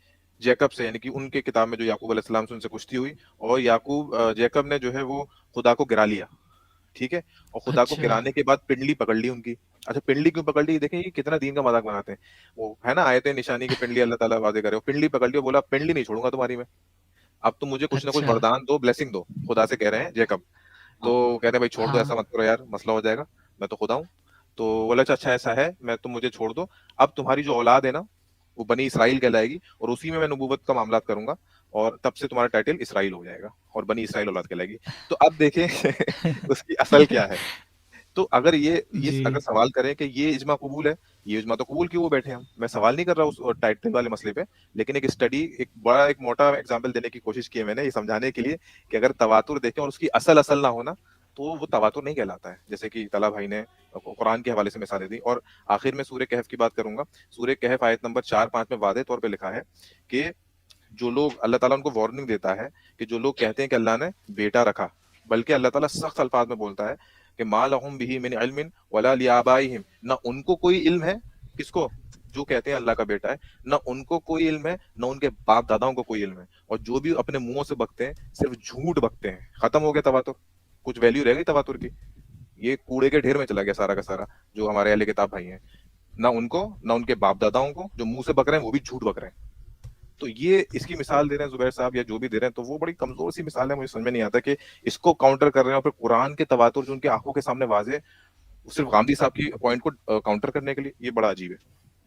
جیکب سے. یعنی کہ ان کے کتاب میں جو یعقوب علیہ السلام سے ان سے کشتی ہوئی اور جیکب نے جو ہے وہ خدا کو گرا لیا. ٹھیک ہے، اور خدا کو گرانے کے بعد پنڈلی پکڑ لی ان کی. اچھا پنڈلی کیوں پکڑ لی؟ دیکھیں یہ کتنا دین کا مذاق بناتے ہیں. وہ ہے نا آیت نشانی کی پنڈلی اللہ تعالیٰ واضح کرے، پنڈلی پکڑ لی، بولا پنڈلی نہیں چھوڑوں گا تمہاری میں، اب تم مجھے کچھ نہ کچھ وردان دو، بلیسنگ دو. خدا سے کہہ رہے ہیں جیکب. تو کہتے ہیں بھائی چھوڑ دو، ایسا مت کرو یار، مسئلہ ہو جائے گا، میں تو خدا ہوں. تو بولا اچھا ایسا ہے، میں تم مجھے چھوڑ دو، اب تمہاری جو اولاد ہے نا وہ بنی اسرائیل کہلائے گی اور اسی میں نبوت کا معاملات کروں گا اور تب سے تمہارا ٹائٹل اسرائیل ہو جائے گا اور بنی اسرائیل اولاد کہلائے گی. تو اب دیکھیں اس کی اصل کیا ہے. تو اگر اگر سوال کریں کہ یہ اجماع قبول ہے، یہ اجماع تو قبول کیوں بیٹھے ہم، میں سوال نہیں کر رہا اس ٹائٹل والے مسئلے پہ، لیکن ایک اسٹڈی ایک موٹا ایگزامپل دینے کی کوشش کی ہے میں نے، یہ سمجھانے کے لیے کہ اگر تواتر دیکھیں اور اس کی اصل نہ ہونا تو وہ تواتر نہیں کہلاتا ہے. جیسے کہ طلحہ بھائی نے قرآن کے حوالے سے مثالیں دی. اور آخر میں سورہ کہف کی بات کروں گا. سورہ کہف آیت نمبر 4-5 میں واضح طور پہ لکھا ہے کہ جو لوگ، اللہ تعالیٰ ان کو وارننگ دیتا ہے کہ جو لوگ کہتے ہیں کہ اللہ نے بیٹا رکھا، بلکہ اللہ تعالیٰ سخت الفاظ میں بولتا ہے کہ ما لہم بہ من علم ولا لآبائہم، نہ ان کو کوئی علم ہے، کس کو؟ جو کہتے ہیں اللہ کا بیٹا ہے، نہ ان کو کوئی علم ہے نہ ان کے باپ داداؤں کو کوئی علم ہے، اور جو بھی اپنے منہوں سے بکتے ہیں صرف جھوٹ بکتے ہیں. ختم ہو گیا تواتر، کچھ ویلیو رہ گئی تواتر کی؟ یہ کوڑے کے ڈھیر میں چلا گیا سارا کا سارا. جو ہمارے اہل کتاب بھائی ہیں، نہ ان کو نہ ان کے باپ داداؤں کو، جو منہ سے بک رہے ہیں وہ بھی جھوٹ بک رہے ہیں. تو یہ اس کی مثال دے رہے ہیں زبیر صاحب یا جو بھی دے رہے ہیں، تو وہ بڑی کمزور سی مثال ہے. مجھے سمجھ میں نہیں آتا کہ اس کو کاؤنٹر کر رہے ہیں اور پھر قرآن کے تواتر جو ان کے آنکھوں کے سامنے واضح، صرف غامدی صاحب کی پوائنٹ کو کاؤنٹر کرنے کے لیے. یہ بڑا عجیب ہے.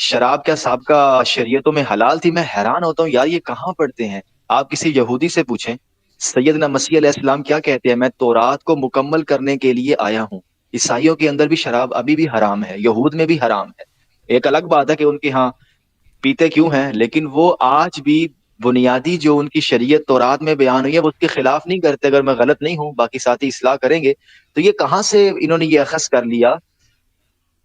شراب کیا سابقہ شریعتوں میں حلال تھی؟ میں حیران ہوتا ہوں یار یہ کہاں پڑھتے ہیں. آپ کسی یہودی سے پوچھیں سیدنا مسیح علیہ السلام کیا کہتے ہیں، میں تورات کو مکمل کرنے کے لیے آیا ہوں. عیسائیوں کے اندر بھی شراب ابھی بھی حرام ہے، یہود میں بھی حرام ہے. ایک الگ بات ہے کہ ان کے ہاں پیتے کیوں ہیں، لیکن وہ آج بھی بنیادی جو ان کی شریعت تورات میں بیان ہوئی ہے وہ اس کے خلاف نہیں کرتے. اگر میں غلط نہیں ہوں، باقی ساتھی اصلاح کریں گے. تو یہ کہاں سے انہوں نے یہ اخذ کر لیا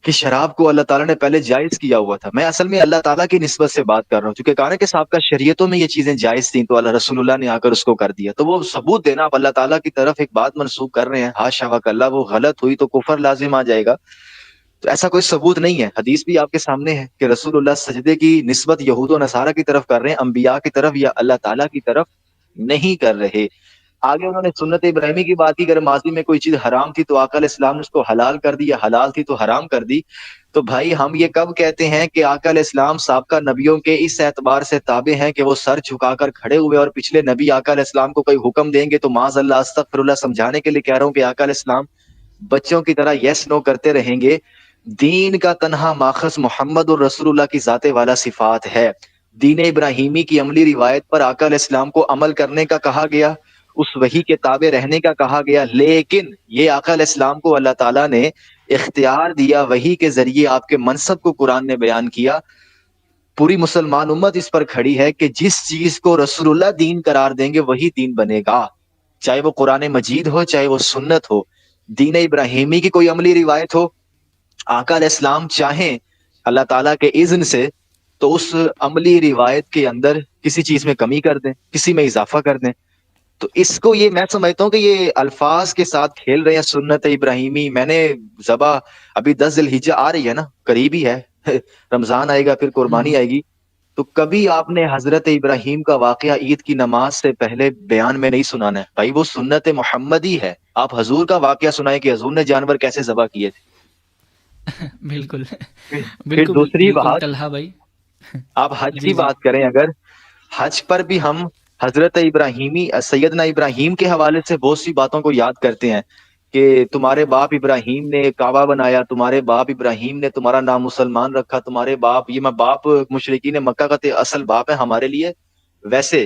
کہ شراب کو اللہ تعالیٰ نے پہلے جائز کیا ہوا تھا؟ میں اصل میں اللہ تعالیٰ کی نسبت سے بات کر رہا ہوں، چونکہ کہا کہ صاحب کا شریعتوں میں یہ چیزیں جائز تھیں تو اللہ رسول اللہ نے آ کر اس کو کر دیا. تو وہ ثبوت دینا، آپ اللہ تعالیٰ کی طرف ایک بات منسوخ کر رہے ہیں، ہاشا وکلا وہ غلط ہوئی تو کفر لازم آ جائے گا. تو ایسا کوئی ثبوت نہیں ہے. حدیث بھی آپ کے سامنے ہے کہ رسول اللہ سجدے کی نسبت یہود و نصارہ کی طرف کر رہے ہیں، انبیاء کی طرف یا اللہ تعالیٰ کی طرف نہیں کر رہے. آگے انہوں نے سنت ابراہیمی کی بات کی، اگر ماضی میں کوئی چیز حرام تھی تو آقا علیہ السلام نے اس کو حلال کر دی، یا حلال تھی تو حرام کر دی. تو بھائی ہم یہ کب کہتے ہیں کہ آقا علیہ السلام سابقہ نبیوں کے اس اعتبار سے تابع ہیں کہ وہ سر جھکا کر کھڑے ہوئے، اور پچھلے نبی آقا علیہ السلام کو کوئی حکم دیں گے تو معاذ اللہ استغفر اللہ سمجھانے کے لیے کہہ رہا ہوں کہ آقا علیہ السلام بچوں کی طرح یس نو کرتے رہیں گے. دین کا تنہا ماخذ محمد اور رسول اللہ کی ذات والا صفات ہے. دین ابراہیمی کی عملی روایت پر آقا علیہ السلام کو عمل کرنے کا کہا گیا، اس وحی کے تابع رہنے کا کہا گیا، لیکن یہ آقا علیہ السلام کو اللہ تعالیٰ نے اختیار دیا، وحی کے ذریعے آپ کے منصب کو قرآن نے بیان کیا. پوری مسلمان امت اس پر کھڑی ہے کہ جس چیز کو رسول اللہ دین قرار دیں گے وہی دین بنے گا، چاہے وہ قرآن مجید ہو چاہے وہ سنت ہو. دین ابراہیمی کی کوئی عملی روایت ہو، آقا علیہ السلام چاہیں اللہ تعالیٰ کے اذن سے تو اس عملی روایت کے اندر کسی چیز میں کمی کر دیں، کسی میں اضافہ کر دیں. تو اس کو یہ میں سمجھتا ہوں کہ یہ الفاظ کے ساتھ کھیل رہے ہیں. سنت ابراہیمی میں نے ذبح ابھی 10 ذی الحجہ آ رہی ہے نا، قریبی ہے، رمضان آئے گا پھر قربانی آئے گی. تو کبھی آپ نے حضرت ابراہیم کا واقعہ عید کی نماز سے پہلے بیان میں نہیں سنانا ہے بھائی، وہ سنت محمدی ہے. آپ حضور کا واقعہ سنائیں کہ حضور نے جانور کیسے ذبح کیے تھے. بالکل پھر بالکل دوسری بالکل بات، طلحہ بھائی. آپ حج جی کی جی بات کریں، اگر حج پر بھی ہم حضرت ابراہیمی سیدنا ابراہیم کے حوالے سے بہت سی باتوں کو یاد کرتے ہیں کہ تمہارے باپ ابراہیم نے کعبہ بنایا، تمہارے باپ ابراہیم نے تمہارا نام مسلمان رکھا، تمہارے باپ، یہ میں باپ مشرکین مکہ کا اصل باپ ہے ہمارے لیے. ویسے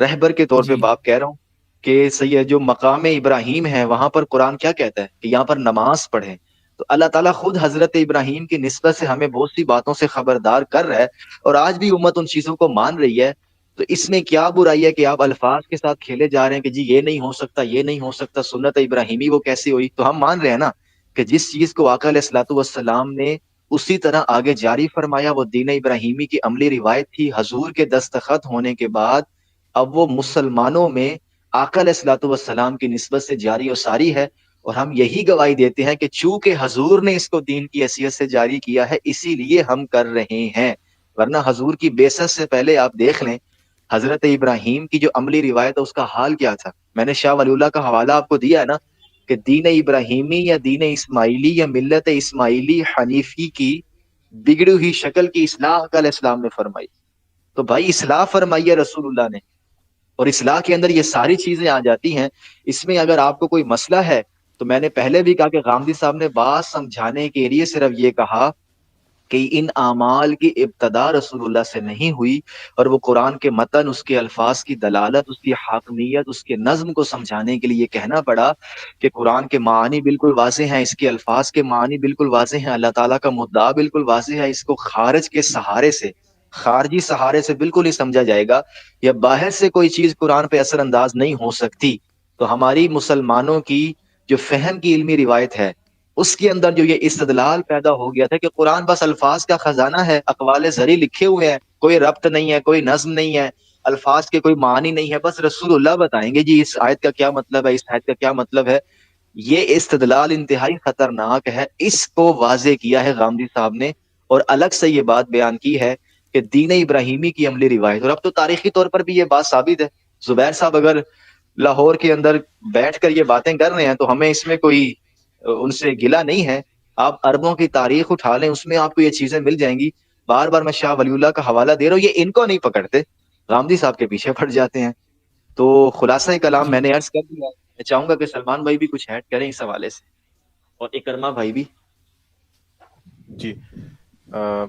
رہبر کے طور پہ جی باپ کہہ رہا ہوں کہ سید جو مقام ابراہیم ہے وہاں پر قرآن کیا کہتا ہے کہ یہاں پر نماز پڑھیں. تو اللہ تعالیٰ خود حضرت ابراہیم کی نسبت سے ہمیں بہت سی باتوں سے خبردار کر رہا ہے، اور آج بھی امت ان چیزوں کو مان رہی ہے. تو اس میں کیا برائی ہے کہ آپ الفاظ کے ساتھ کھیلے جا رہے ہیں کہ جی یہ نہیں ہو سکتا، یہ نہیں ہو سکتا، سنت ابراہیمی وہ کیسی ہوئی؟ تو ہم مان رہے ہیں نا کہ جس چیز کو آقا علیہ الصلوۃ والسلام نے اسی طرح آگے جاری فرمایا وہ دین ابراہیمی کی عملی روایت تھی. حضور کے دستخط ہونے کے بعد اب وہ مسلمانوں میں آقا علیہ الصلوۃ والسلام کی نسبت سے جاری و ساری ہے، اور ہم یہی گواہی دیتے ہیں کہ چونکہ حضور نے اس کو دین کی حیثیت سے جاری کیا ہے اسی لیے ہم کر رہے ہیں. ورنہ حضور کی بعثت سے پہلے آپ دیکھ لیں حضرت ابراہیم کی جو عملی روایت ہے اس کا حال کیا تھا. میں نے شاہ ولی اللہ کا حوالہ آپ کو دیا ہے نا کہ دین ابراہیمی یا دین اسماعیلی یا ملت اسماعیلی حنیفی کی بگڑی ہوئی شکل کی اصلاح آقا علیہ السلام نے فرمائی. تو بھائی اصلاح فرمائی ہے رسول اللہ نے، اور اصلاح کے اندر یہ ساری چیزیں آ جاتی ہیں. اس میں اگر آپ کو کوئی مسئلہ ہے تو میں نے پہلے بھی کہا کہ غامدی صاحب نے بات سمجھانے کے لیے صرف یہ کہا کہ ان اعمال کی ابتدا رسول اللہ سے نہیں ہوئی، اور وہ قرآن کے متن، اس کے الفاظ کی دلالت، اس کی حاکمیت، اس کے نظم کو سمجھانے کے لیے یہ کہنا پڑا کہ قرآن کے معنی بالکل واضح ہیں، اس کے الفاظ کے معنی بالکل واضح ہیں، اللہ تعالیٰ کا مدعا بالکل واضح ہے. اس کو خارج کے سہارے سے، خارجی سہارے سے بالکل ہی سمجھا جائے گا، یا باہر سے کوئی چیز قرآن پہ اثر انداز نہیں ہو سکتی. تو ہماری مسلمانوں کی جو فہم کی علمی روایت ہے اس کے اندر جو یہ استدلال پیدا ہو گیا تھا کہ قرآن بس الفاظ کا خزانہ ہے، اقوال زری لکھے ہوئے ہیں، کوئی ربط نہیں ہے، کوئی نظم نہیں ہے، الفاظ کے کوئی معنی نہیں ہے، بس رسول اللہ بتائیں گے جی اس آیت کا کیا مطلب ہے، اس آیت کا کیا مطلب ہے. یہ استدلال انتہائی خطرناک ہے. اس کو واضح کیا ہے غامدی صاحب نے، اور الگ سے یہ بات بیان کی ہے کہ دین ابراہیمی کی عملی روایت، اور اب تو تاریخی طور پر بھی یہ بات ثابت ہے. زبیر صاحب اگر لاہور کے اندر بیٹھ کر یہ باتیں کر رہے ہیں تو ہمیں اس میں کوئی ان سے گلہ نہیں ہے. آپ عربوں کی تاریخ اٹھا لیں، اس میں آپ کو یہ چیزیں مل جائیں گی. بار بار میں شاہ ولی اللہ کا حوالہ دے رہا ہوں، یہ ان کو نہیں پکڑتے، غامدی صاحب کے پیچھے پڑ جاتے ہیں. تو خلاصہ کلام جی میں نے عرض کر دیا. میں چاہوں گا کہ سلمان بھائی بھی کچھ ایڈ کریں اس حوالے سے، اور اکرما بھائی بھی. جی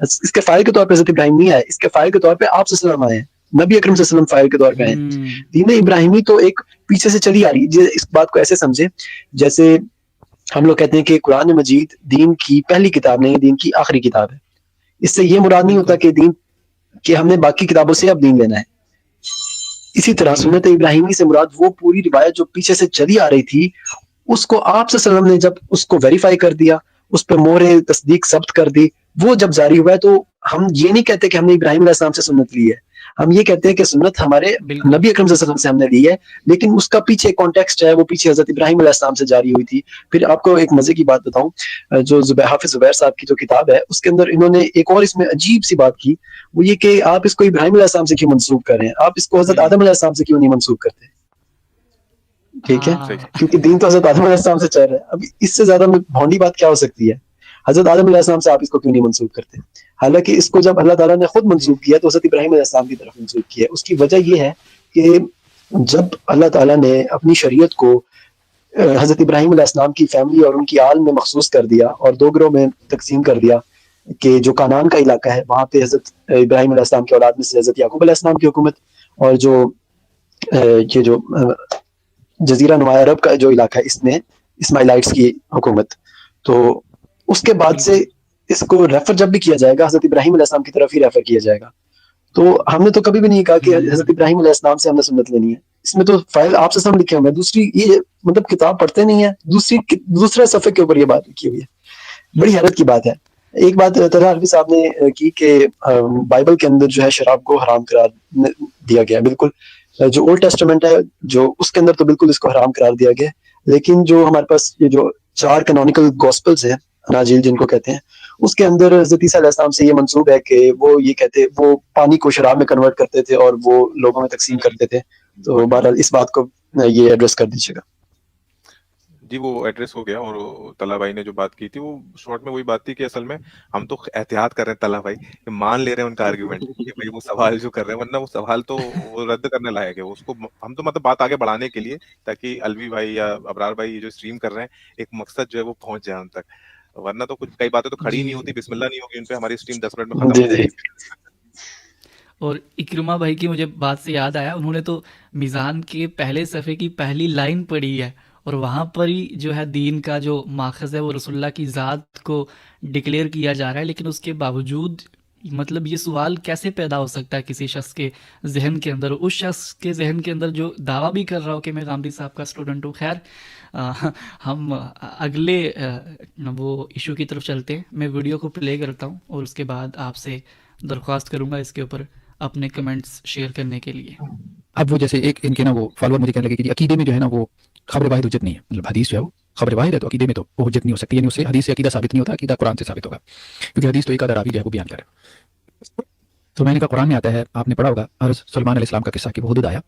اس کے فائل کے طور پہ حضرت ابراہیم نہیں آئے, اس کے فائل کے طور پہ آپ صلی اللہ علیہ وسلم آئے ہیں, نبی اکرم صلی اللہ علیہ وسلم فائل کے طور پہ آئے ہیں. دین ابراہیمی تو ایک پیچھے سے چلی آ رہی ہے. اس بات کو ایسے سمجھے جیسے ہم لوگ کہتے ہیں کہ قرآن مجید دین کی پہلی کتاب نہیں, دین کی آخری کتاب ہے. اس سے یہ مراد نہیں ہوتا کہ دین کہ ہم نے باقی کتابوں سے اب دین لینا ہے. اسی طرح سنت ابراہیمی سے مراد وہ پوری روایت جو پیچھے سے چلی آ رہی تھی, اس کو آپ صلی اللہ علیہ وسلم نے جب اس کو ویریفائی کر دیا, اس پہ مہر تصدیق ثبت کر دی, وہ جب جاری ہوا ہے, تو ہم یہ نہیں کہتے کہ ہم نے ابراہیم علیہ السلام سے سنت لی ہے, ہم یہ کہتے ہیں کہ سنت ہمارے نبی اکرم صلی اللہ علیہ وسلم سے ہم نے لی ہے, لیکن اس کا پیچھے کانٹیکسٹ ہے, وہ پیچھے حضرت ابراہیم علیہ السلام سے جاری ہوئی تھی. پھر آپ کو ایک مزے کی بات بتاؤں, جو حافظ زبیر صاحب کی جو کتاب ہے اس کے اندر انہوں نے ایک اور اس میں عجیب سی بات کی, وہ یہ کہ آپ اس کو ابراہیم علیہ السلام سے کیوں منسوب کر رہے ہیں, آپ اس کو حضرت آدم علیہ السلام سے کیوں نہیں منسوب کرتے. ٹھیک ہے, کیونکہ دین تو حضرت آدم علیہ السلام سے چل رہا ہے. اب اس سے زیادہ بھونڈی بات کیا ہو سکتی ہے, حضرت آدم علیہ السلام سے آپ اس کو کیوں نہیں منسوب کرتے, حالانکہ اس کو جب اللہ تعالیٰ نے خود منسوب کیا تو حضرت ابراہیم علیہ السلام کی طرف منسوب کیا. اس کی وجہ یہ ہے کہ جب اللہ تعالیٰ نے اپنی شریعت کو حضرت ابراہیم علیہ السلام کی فیملی اور ان کی آل میں مخصوص کر دیا اور دو گروہ میں تقسیم کر دیا, کہ جو کانان کا علاقہ ہے وہاں پہ حضرت ابراہیم علیہ السلام کی اولاد میں سے حضرت یعقوب علیہ السلام کی حکومت, اور جو یہ جو جزیرہ نما عرب کا جو علاقہ ہے اس میں اسماعیلائٹس کی حکومت. تو اس کے بعد سے اس کو ریفر جب بھی کیا جائے گا حضرت ابراہیم علیہ السلام کی طرف ہی ریفر کیا جائے گا. تو ہم نے تو کبھی بھی نہیں کہا کہ حضرت ابراہیم علیہ السلام سے ہم نے سنت لینی ہے, اس میں تو فائل آپ سے لکھے ہوئے ہیں. دوسری یہ مطلب کتاب پڑھتے نہیں ہیں, دوسرے صفحے کے اوپر یہ بات لکھی ہوئی ہے, بڑی حیرت کی بات ہے. ایک بات طلحہ حلوی صاحب نے کی کہ بائبل کے اندر جو ہے شراب کو حرام قرار دیا گیا. بالکل, جو اولڈ ٹیسٹمنٹ ہے جو اس کے اندر تو بالکل اس کو حرام قرار دیا گیا, لیکن جو ہمارے پاس یہ جو 4 کینونیکل گوسپلز ہیں, اناجیل جن کو کہتے ہیں, اس کے اندر حضرت عیسیٰ علیہ السلام سے یہ منسوب ہے کہ وہ یہ کہتے, وہ پانی کو شراب میں کنورٹ کرتے تھے اور وہ لوگوں میں تقسیم کرتے تھے. تو بہرحال اس بات کو یہ ایڈریس کر دیجیے گا. جی وہ ایڈریس ہو گیا. اور طلحہ بھائی نے جو بات کی تھی وہ شارٹ میں وہی بات تھی کہ اصل میں ہم تو احتیاط کر رہے ہیں طلحہ بھائی, کہ مان لے رہے ہیں ان کا آرگیومنٹ کہ بھائی وہ سوال جو کر رہے ہیں, ورنہ وہ سوال تو وہ رد کرنے لائق ہے. اس کو ہم تو مطلب بات آگے بڑھانے کے لیے تاکہ الوی بھائی یا ابرار بھائی یہ جو اسٹریم کر رہے ہیں ایک مقصد جو ہے وہ پہنچ جائے ان تک, ورنہ تو کچھ کئی باتیں تو کھڑی نہیں ہوتی, بسم اللہ نہیں ہوگی ان پہ, ہماری اسٹریم 10 منٹ میں ختم ہو جائے گی. اور اکرمہ بھائی کی مجھے بات سے یاد آیا, انہوں نے تو میزان کے پہلے صفحے کی پہلی لائن پڑھی ہے, اور وہاں پر ہی جو ہے دین کا جو ماخذ ہے وہ رسول اللہ کی ذات کو ڈکلیئر کیا جا رہا ہے. لیکن اس کے باوجود مطلب یہ سوال کیسے پیدا ہو سکتا ہے کسی شخص کے ذہن کے اندر, اس شخص کے ذہن کے اندر جو دعویٰ بھی کر رہا ہو کہ میں غامدی صاحب کا اسٹوڈنٹ ہوں. خیر ہم اگلے وہ ایشو کی طرف چلتے ہیں. میں ویڈیو کو پلے کرتا ہوں اور اس کے بعد آپ سے درخواست کروں گا اس کے اوپر اپنے کمنٹس شیئر کرنے کے لیے. اب وہ جیسے ایک ان کے نا وہ فالوور مجھے کہنے لگے کہ عقیدے میں جو ہے نا وہ خبر واحد حجت نہیں ہے, مطلب حدیث جو ہے وہ خبر واحد ہے تو عقیدے میں تو وہ حجت نہیں ہو سکتی, یعنی اس سے حدیث سے عقیدہ ثابت نہیں ہوتا, عقیدہ قرآن سے ثابت ہوگا, کیونکہ حدیث تو ایک آدھا راوی جو ہے وہ بیان کرے. تو میں نے کہا قرآن میں آتا ہے, آپ نے پڑھا ہوگا حضرت سلمان علیہ السلام کا قصہ کہ وہ حدود آیا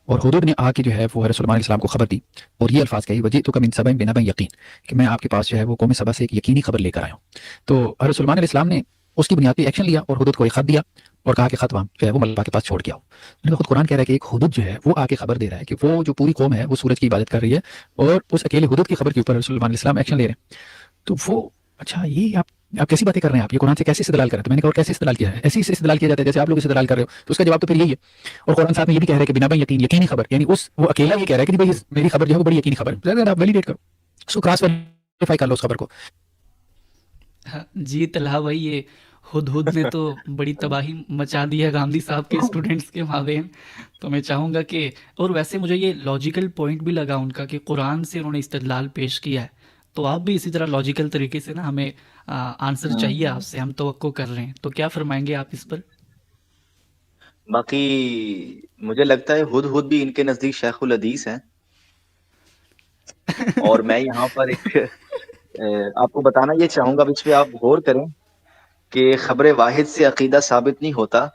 اور حدود نے آ کے جو ہے وہ حضرت سلمان علیہ السلام کو خبر دی اور یہ الفاظ کہی وجہ تو کا من سبع بنبأ یقین, کہ میں آپ کے پاس جو ہے وہ قوم سبا سے ایک یقینی خبر لے کر آیا ہوں. تو حضرت سلمان علیہ السلام نے اس کی بنیاد پہ ایکشن لیا اور حدود کو ایک خط دیا اور کہا کہ خط وہاں جو ہے وہ ملبہ کے پاس چھوڑ کے آؤ. خود قرآن کہہ رہا ہے کہ ایک حدود جو ہے وہ آ کے خبر دے رہا ہے کہ وہ جو پوری قوم ہے وہ سورج کی عبادت کر رہی ہے اور اس اکیلے حدود کی خبر کے اوپر سلمان علیہ السلام ایکشن لے رہے ہیں. تو وہ اچھا یہ آپ کیسی باتیں کر رہے ہیں, آپ یہ قرآن سے کیسے استدلال کر رہے ہیں؟ تو میں نے کہا اور کیسے استدلال کیا ہے, ایسے ہی استدلال کیا جاتا ہے جیسے آپ لوگ استدلال کر رہے ہو. تو اس کا جواب تو پھر یہی ہے, اور قرآن صاحب میں یہ بھی کہہ رہا ہے کہ بنا بھائی یقینی خبر, یعنی اس وہ اکیلا یہ کہہ رہا ہے کہ بھائی میری خبر جو ہے وہ بڑی یقینی خبر ہے, آپ ویلیڈیٹ کرو اس کو, کراس ویریفائی کر لو اس خبر کو. جی طلحہ بھائی, یہ ہدہد نے تو بڑی تباہی مچا دی ہے غامدی صاحب کے اسٹوڈنٹس کے مابین. تو میں چاہوں گا کہ, اور ویسے مجھے یہ لاجیکل پوائنٹ بھی لگا ان کا کہ قرآن سے انہوں نے استدلال پیش کیا ہے, تو آپ بھی اسی طرح لاجیکل طریقے سے نا ہمیں آنسر چاہیے آپ سے, ہم توقع کر رہے ہیں. تو کیا فرمائیں گے آپ اس پر؟ باقی مجھے لگتا ہے ہدہد بھی ان کے نزدیک شیخ الحدیث ہیں, اور میں یہاں پر ایک آپ کو بتانا یہ چاہوں گا, اس پہ آپ غور کریں کہ خبر واحد سے عقیدہ ثابت نہیں ہوتا.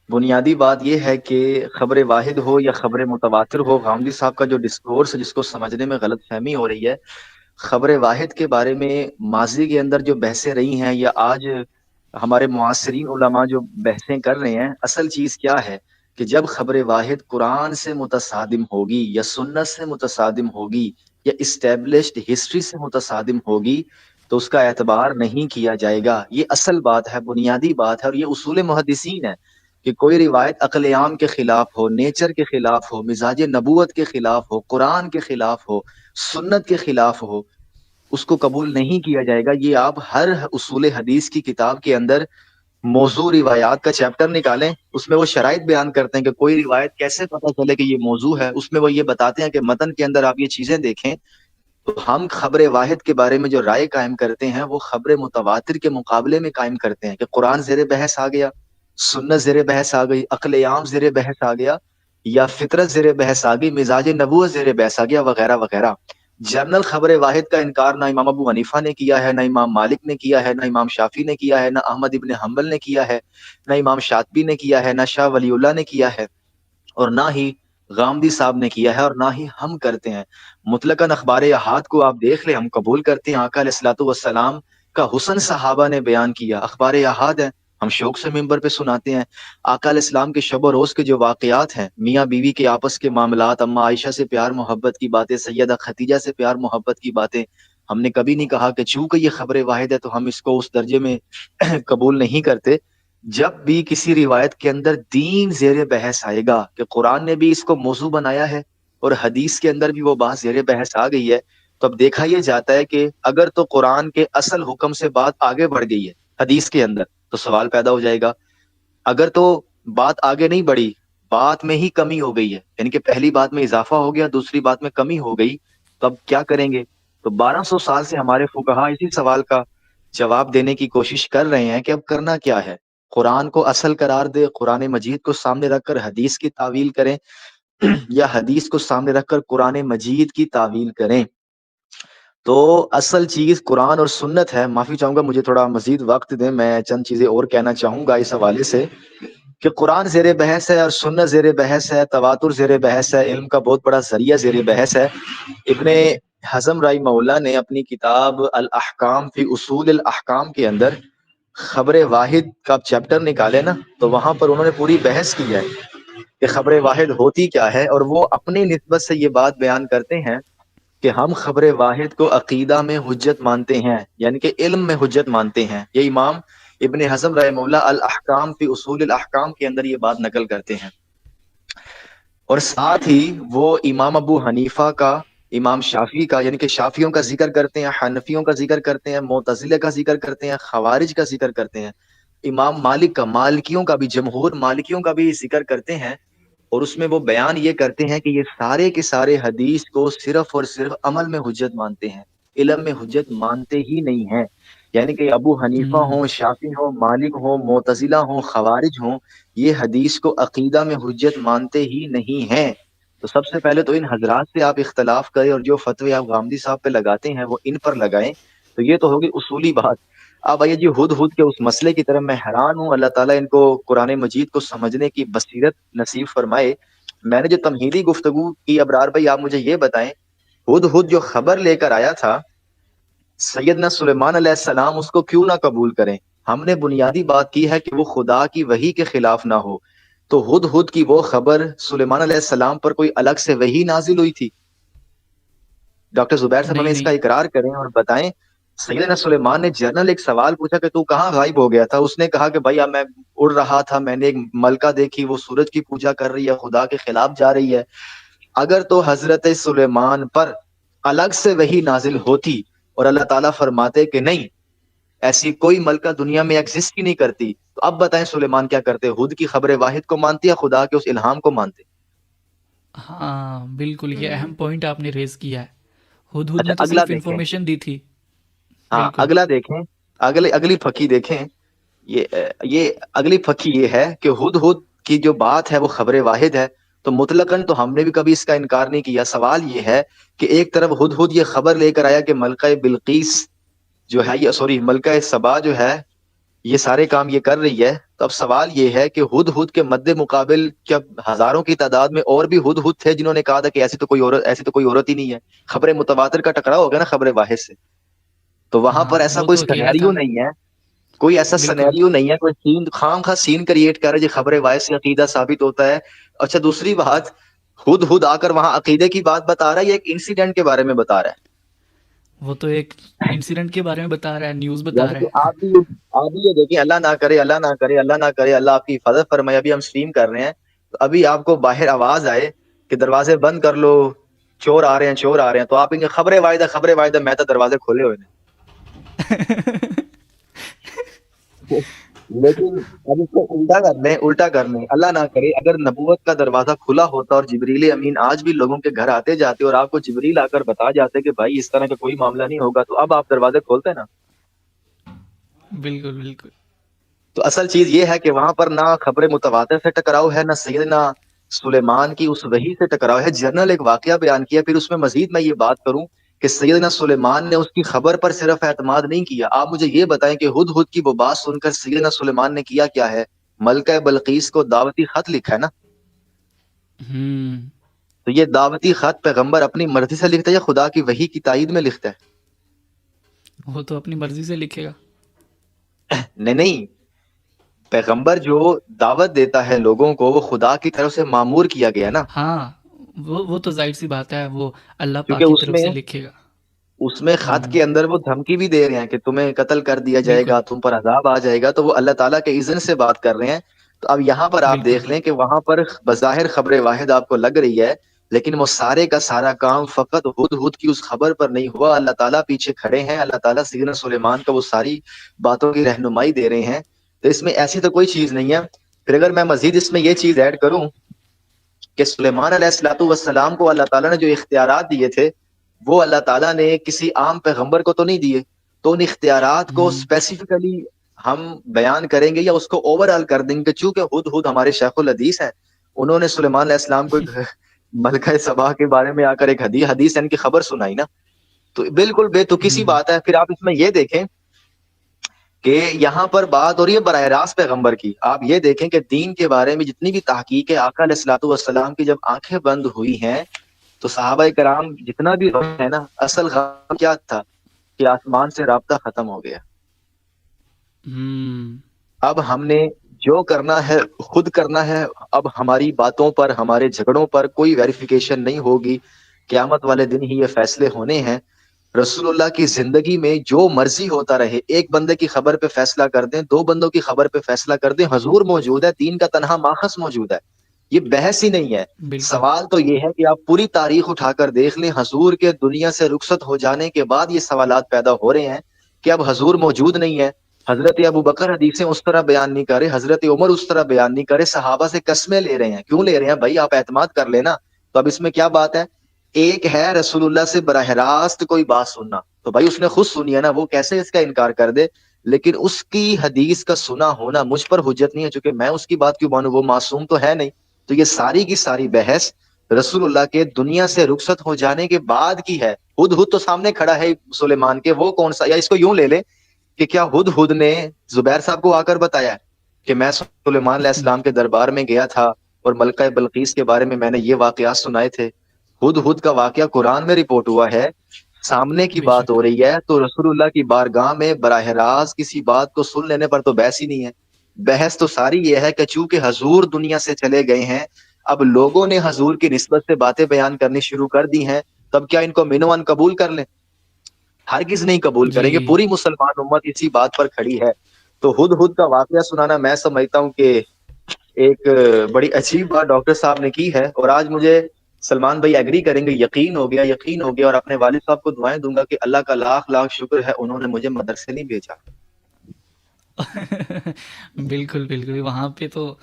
بنیادی بات یہ ہے کہ خبر واحد ہو یا خبر متواتر ہو, غامدی صاحب کا جو ڈسکورس ہے جس کو سمجھنے میں غلط فہمی ہو رہی ہے, خبر واحد کے بارے میں ماضی کے اندر جو بحثیں رہی ہیں یا آج ہمارے معاصرین علماء جو بحثیں کر رہے ہیں, اصل چیز کیا ہے کہ جب خبر واحد قرآن سے متصادم ہوگی یا سنت سے متصادم ہوگی یا اسٹیبلشڈ ہسٹری سے متصادم ہوگی, تو اس کا اعتبار نہیں کیا جائے گا. یہ اصل بات ہے، بنیادی بات ہے، اور یہ اصول محدثین ہے کہ کوئی روایت عقل عام کے خلاف ہو، نیچر کے خلاف ہو، مزاج نبوت کے خلاف ہو، قرآن کے خلاف ہو، سنت کے خلاف ہو، اس کو قبول نہیں کیا جائے گا. یہ آپ ہر اصول حدیث کی کتاب کے اندر موضوع روایات کا چیپٹر نکالیں، اس میں وہ شرائط بیان کرتے ہیں کہ کوئی روایت کیسے پتہ چلے کہ یہ موضوع ہے. اس میں وہ یہ بتاتے ہیں کہ متن کے اندر آپ یہ چیزیں دیکھیں. تو ہم خبر واحد کے بارے میں جو رائے قائم کرتے ہیں وہ خبر متواتر کے مقابلے میں قائم کرتے ہیں کہ قرآن زیر بحث آ گیا، سنت زیر بحث آ گئی، عقل عام زیر بحث آ گیا، یا فطرت زیر بحث آ گئی، مزاج نبوت زیر بحث آ گیا، وغیرہ وغیرہ. جنرل خبر واحد کا انکار نہ امام ابو حنیفہ نے کیا ہے، نہ امام مالک نے کیا ہے، نہ امام شافی نے کیا ہے، نہ احمد ابن حنبل نے کیا ہے، نہ امام شاطبی نے کیا ہے، نہ شاہ ولی اللہ نے کیا ہے، اور نہ ہی غامدی صاحب نے کیا ہے، اور نہ ہی ہم کرتے ہیں. مطلقاً اخبار احاد کو آپ دیکھ لیں، ہم قبول کرتے ہیں آقا علیہ الصلوۃ والسلام کا حسن صحابہ نے بیان کیا. اخبار احاد ہے، ہم شوق سے ممبر پہ سناتے ہیں. آقا علیہ السلام کے شب و روز کے جو واقعات ہیں، میاں بیوی کے آپس کے معاملات، اما عائشہ سے پیار محبت کی باتیں، سیدہ خدیجہ سے پیار محبت کی باتیں، ہم نے کبھی نہیں کہا کہ چونکہ یہ خبر واحد ہے تو ہم اس کو اس درجے میں قبول نہیں کرتے. جب بھی کسی روایت کے اندر دین زیر بحث آئے گا کہ قرآن نے بھی اس کو موضوع بنایا ہے اور حدیث کے اندر بھی وہ بات زیر بحث آ گئی ہے، تو اب دیکھا یہ جاتا ہے کہ اگر تو قرآن کے اصل حکم سے بات آگے بڑھ گئی ہے حدیث کے اندر تو سوال پیدا ہو جائے گا. اگر تو بات آگے نہیں بڑھی، بات میں ہی کمی ہو گئی ہے، یعنی کہ پہلی بات میں اضافہ ہو گیا، دوسری بات میں کمی ہو گئی، تو اب کیا کریں گے؟ تو 1200 سال سے ہمارے فقہا اسی سوال کا جواب دینے کی کوشش کر رہے ہیں کہ اب کرنا کیا ہے. قرآن کو اصل قرار دے، قرآن مجید کو سامنے رکھ کر حدیث کی تعویل کریں، یا حدیث کو سامنے رکھ کر قرآن مجید کی تعویل کریں. تو اصل چیز قرآن اور سنت ہے. معافی چاہوں گا، مجھے تھوڑا مزید وقت دیں، میں چند چیزیں اور کہنا چاہوں گا اس حوالے سے کہ قرآن زیر بحث ہے اور سنت زیر بحث ہے، تواتر زیر بحث ہے، علم کا بہت بڑا ذریعہ زیر بحث ہے. ابن حزم رحمہ اللہ نے اپنی کتاب الاحکام فی اصول الاحکام کے اندر خبر واحد کا چیپٹر نکالے نا، تو وہاں پر انہوں نے پوری بحث کی ہے کہ خبر واحد ہوتی کیا ہے، اور وہ اپنی نسبت سے یہ بات بیان کرتے ہیں کہ ہم خبر واحد کو عقیدہ میں حجت مانتے ہیں، یعنی کہ علم میں حجت مانتے ہیں. یہ امام ابن حزم رحمہ اللہ الاحکام فی اصول الاحکام کے اندر یہ بات نقل کرتے ہیں. اور ساتھ ہی وہ امام ابو حنیفہ کا، امام شافعی کا، یعنی کہ شافعیوں کا ذکر کرتے ہیں، حنفیوں کا ذکر کرتے ہیں، معتزلہ کا ذکر کرتے ہیں، خوارج کا ذکر کرتے ہیں، امام مالک کا، مالکیوں کا بھی، جمہور مالکیوں کا بھی ذکر کرتے ہیں. اور اس میں وہ بیان یہ کرتے ہیں کہ یہ سارے کے سارے حدیث کو صرف اور صرف عمل میں حجت مانتے ہیں، علم میں حجت مانتے ہی نہیں ہیں. یعنی کہ ابو حنیفہ ہوں، شافعی ہوں، مالک ہوں، معتزلہ ہوں، خوارج ہوں، یہ حدیث کو عقیدہ میں حجت مانتے ہی نہیں ہیں. تو سب سے پہلے تو ان حضرات سے آپ اختلاف کریں، اور جو فتوی آپ غامدی صاحب پہ لگاتے ہیں وہ ان پر لگائیں. تو یہ تو ہوگی اصولی بات. اب آئیے جی ہد ہد کے اس مسئلے کی طرف. میں حیران ہوں، اللہ تعالیٰ ان کو قرآن مجید کو سمجھنے کی بصیرت نصیب فرمائے. میں نے جو تمہیدی گفتگو کی، ابرار بھائی آپ مجھے یہ بتائیں، ہد ہد جو خبر لے کر آیا تھا سیدنا سلیمان علیہ السلام، اس کو کیوں نہ قبول کریں؟ ہم نے بنیادی بات کی ہے کہ وہ خدا کی وحی کے خلاف نہ ہو. تو ہد ہد کی وہ خبر سلیمان علیہ السلام پر کوئی الگ سے وحی نازل ہوئی تھی؟ ڈاکٹر زبیر صاحب ہمیں نہیں اس کا نہیں اقرار کریں اور بتائیں. سیدنا سلیمان نے جنرل ایک سوال پوچھا کہ تو کہاں غائب ہو گیا تھا؟ اس نے کہا کہ بھائی اب میں اڑ رہا تھا، میں نے ایک ملکہ دیکھی، وہ سورج کی پوجا کر رہی ہے، خدا کے خلاف جا رہی ہے. اگر تو حضرت سلیمان پر الگ سے وحی نازل ہوتی اور اللہ تعالیٰ فرماتے کہ نہیں، ایسی کوئی ملکہ دنیا میں ایگزسٹ ہی نہیں کرتی، تو اب بتائیں سلیمان کیا کرتے؟ ہد کی خبر واحد کو مانتے یا خدا کے اس الہام کو مانتے؟ ہاں بالکل، یہ اہم پوائنٹ آپ نے ریز کیا ہے. ہد ہد اچھا نے تو اگلا صرف دیکھیں، انفارمیشن دی تھی. ہاں بالکل. اگلا دیکھیں، اگلی پھکی دیکھیں. یہ اگلی پھکی یہ ہے کہ ہد ہد کی جو بات ہے وہ خبر واحد ہے، تو مطلقاً تو ہم نے بھی کبھی اس کا انکار نہیں کیا. سوال یہ ہے کہ ایک طرف ہد ہد یہ خبر لے کر آیا کہ ملکہ بلقیس جو ہے، یہ سوری ملکہ سبا جو ہے، یہ سارے کام یہ کر رہی ہے. تو اب سوال یہ ہے کہ ہد ہد کے مد مقابل کیا ہزاروں کی تعداد میں اور بھی ہد ہد تھے جنہوں نے کہا تھا کہ ایسی تو کوئی عورت ہی نہیں ہے؟ خبر متواتر کا ٹکراؤ ہوگا نا خبر واحد سے. تو وہاں پر ہاں ایسا وہ کوئی تو ایرا سینیریو تھا. نہیں ہے، کوئی ایسا بالکل. سینیریو نہیں ہے، کوئی سین خام خواہ سین کریٹ کر رہے جی خبر واحد سے عقیدہ ثابت ہوتا ہے. اچھا دوسری بات، ہد ہد آ کر وہاں عقیدے کی بات بتا رہا ہے یا ایک انسیڈنٹ کے بارے میں بتا رہا ہے؟ وہ تو ایک انسیڈنٹ کے بارے میں بتا رہا ہے، نیوز بتا یعنی رہا کہ ہے۔ آپ بھی یہ دیکھیں، اللہ نہ کرے اللہ نہ کرے اللہ نہ کرے، اللہ آپ کی حفاظت فرمائے، ابھی ہم سٹریم کر رہے ہیں تو ابھی آپ کو باہر آواز آئے کہ دروازے بند کر لو، چور آ رہے ہیں چور آ رہے ہیں، تو آپ کہیں خبر واحدہ، میں تو دروازے کھولے ہوئے ہیں۔ لیکن اب اس کو الٹا کر لیں، اللہ نہ کرے اگر نبوت کا دروازہ کھلا ہوتا اور جبریل امین آج بھی لوگوں کے گھر آتے جاتے اور آپ کو جبریل آ کر بتا جاتے کہ بھائی اس طرح کا کوئی معاملہ نہیں ہوگا، تو اب آپ دروازے کھولتے نا۔ بالکل بالکل۔ تو اصل چیز یہ ہے کہ وہاں پر نہ خبر متواتر سے ٹکراؤ ہے، نہ سیدنا سلیمان کی اس وحی سے ٹکراؤ ہے۔ جنرل ایک واقعہ بیان کیا، پھر اس میں مزید میں یہ بات کروں کہ سیدنا سلیمان نے اس کی خبر پر صرف اعتماد نہیں کیا۔ آپ مجھے یہ بتائیں کہ ہدہد کی وہ بات سن کر سیدنا سلیمان نے کیا ہے؟ ملکہ بلقیس کو دعوتی خط لکھا ہے نا۔ ہوں تو یہ دعوتی خط پیغمبر اپنی مرضی سے لکھتا ہے یا خدا کی وحی کی تائید میں لکھتا ہے؟ وہ تو اپنی مرضی سے لکھے گا۔ نہیں، پیغمبر جو دعوت دیتا ہے لوگوں کو وہ خدا کی طرف سے مامور کیا گیا نا، ہاں وہ تو ظاہر سی بات ہے، وہ اللہ پاک کیونکہ کی طرف سے لکھے گا۔ اس میں خط کے اندر وہ دھمکی بھی دے رہے ہیں کہ تمہیں قتل کر دیا جائے بالکل گا، تم پر عذاب آ جائے گا، تو وہ اللہ تعالیٰ کے اذن سے بات کر رہے ہیں۔ تو اب یہاں پر آپ بالکل دیکھ لیں کہ وہاں پر بظاہر خبر واحد آپ کو لگ رہی ہے، لیکن وہ سارے کا سارا کام فقط ہدہد کی اس خبر پر نہیں ہوا، اللہ تعالیٰ پیچھے کھڑے ہیں، اللہ تعالیٰ سیدنا سلیمان کو وہ ساری باتوں کی رہنمائی دے رہے ہیں۔ تو اس میں ایسی تو کوئی چیز نہیں ہے۔ پھر اگر میں مزید اس میں یہ چیز ایڈ کروں کہ سلیمان علیہ الصلوۃ والسلام کو اللہ تعالیٰ نے جو اختیارات دیے تھے وہ اللہ تعالیٰ نے کسی عام پیغمبر کو تو نہیں دیے، تو ان اختیارات کو اسپیسیفکلی ہم بیان کریں گے یا اس کو اوور آل کر دیں گے؟ چونکہ ہدہد ہمارے شیخ الحدیث ہیں، انہوں نے سلیمان علیہ السلام کو ایک ملکہ سبا کے بارے میں آ کر ایک حدیث ان کی خبر سنائی نا، تو بالکل بے تکی سی بات ہے۔ پھر آپ اس میں یہ دیکھیں کہ یہاں پر بات ہو رہی ہے براہ راست پیغمبر کی، آپ یہ دیکھیں کہ دین کے بارے میں جتنی بھی تحقیق ہے آقا علیہ الصلوۃ والسلام کی جب آنکھیں بند ہوئی ہیں تو صحابہ کرام جتنا بھی غم ہے نا، اصل غم کیا تھا کہ آسمان سے رابطہ ختم ہو گیا۔ اب ہم نے جو کرنا ہے خود کرنا ہے، اب ہماری باتوں پر ہمارے جھگڑوں پر کوئی ویریفیکیشن نہیں ہوگی، قیامت والے دن ہی یہ فیصلے ہونے ہیں۔ رسول اللہ کی زندگی میں جو مرضی ہوتا رہے، ایک بندے کی خبر پہ فیصلہ کر دیں، دو بندوں کی خبر پہ فیصلہ کر دیں، حضور موجود ہے، دین کا تنہا ماخذ موجود ہے، یہ بحث ہی نہیں ہے۔ بالکل سوال تو یہ ہے کہ آپ پوری تاریخ اٹھا کر دیکھ لیں، حضور کے دنیا سے رخصت ہو جانے کے بعد یہ سوالات پیدا ہو رہے ہیں کہ اب حضور موجود نہیں ہے۔ حضرت ابو بکر حدیثیں اس طرح بیان نہیں کرے، حضرت عمر اس طرح بیان نہیں کرے، صحابہ سے قسمیں لے رہے ہیں۔ کیوں لے رہے ہیں بھائی؟ آپ اعتماد کر لینا۔ تو اب اس میں کیا بات ہے؟ ایک ہے رسول اللہ سے براہ راست کوئی بات سننا، تو بھائی اس نے خود سنی ہے نا، وہ کیسے اس کا انکار کر دے؟ لیکن اس کی حدیث کا سنا ہونا مجھ پر حجت نہیں ہے، چونکہ میں اس کی بات کیوں مانوں؟ وہ معصوم تو ہے نہیں۔ تو یہ ساری کی ساری بحث رسول اللہ کے دنیا سے رخصت ہو جانے کے بعد کی ہے۔ ہدہد تو سامنے کھڑا ہے سلیمان کے، وہ کون سا؟ یا اس کو یوں لے لیں کہ کیا ہدہد نے زبیر صاحب کو آ کر بتایا کہ میں سلیمان علیہ السلام کے دربار میں گیا تھا اور ملکہ بلقیس کے بارے میں نے یہ واقعات سنائے تھے؟ ہدہد کا واقعہ قرآن میں رپورٹ ہوا ہے، سامنے کی بے بات شک۔ ہو رہی ہے، تو رسول اللہ کی بارگاہ میں براہ راست کسی بات کو سن لینے پر تو بحث ہی نہیں ہے۔ بحث تو ساری یہ ہے کہ چونکہ حضور دنیا سے چلے گئے ہیں، اب لوگوں نے حضور کی نسبت سے باتیں بیان کرنی شروع کر دی ہیں، تب کیا ان کو منوان قبول کر لیں؟ ہرگز نہیں قبول کریں گے۔ جی پوری مسلمان امت اسی بات پر کھڑی ہے۔ تو ہدہد کا واقعہ سنانا میں سمجھتا ہوں کہ ایک بڑی عجیب بات ڈاکٹر صاحب نے کی ہے، اور آج مجھے سلمان بھائی ایگری کریں گے، یقین ہو گیا، اور اپنے والد صاحب کو دعائیں دوں گا کہ اللہ کا لاکھ لاکھ شکر ہے انہوں نے مجھے مدرسے نہیں بھیجا۔ بالکل بالکل، وہاں پہ تو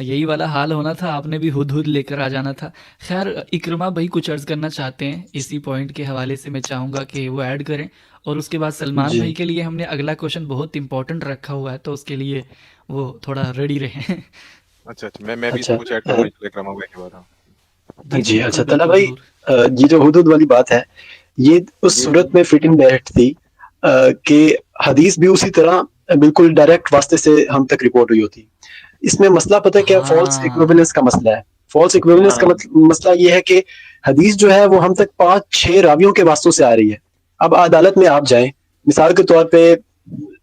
یہی والا حال ہونا تھا، آپ نے بھی ہدہد لے کر آ جانا تھا۔ خیر اکرما بھائی کچھ عرض کرنا چاہتے ہیں اسی پوائنٹ کے حوالے سے، میں چاہوں گا کہ وہ ایڈ کریں، اور اس کے بعد سلمان جی بھائی کے لیے ہم نے اگلا کوشچن بہت امپورٹنٹ رکھا ہوا ہے، تو اس کے لیے وہ تھوڑا ریڈی رہیں۔ اچھا میں بھی اس اچھا میں کچھ ایڈ کروں گا اکرم بھائی کے بعد۔ ہاں جی بالکل اچھا طلحہ بالکل بھائی، ضرور۔ یہ جو حدود والی بات ہے یہ اس جی صورت میں فٹنگ بیٹھ تھی کہ حدیث بھی اسی طرح بالکل ڈائریکٹ واسطے سے ہم تک رپورٹ ہوئی ہوتی۔ اس میں مسئلہ پتہ ہے کیا؟ فالس ہاں ایکویولنس کا مسئلہ ہے۔ فالس ایکویولنس کا ہاں مسئلہ یہ ہے کہ حدیث جو ہے وہ ہم تک 5-6 راویوں کے واسطوں سے آ رہی ہے۔ اب عدالت میں آپ جائیں، مثال کے طور پہ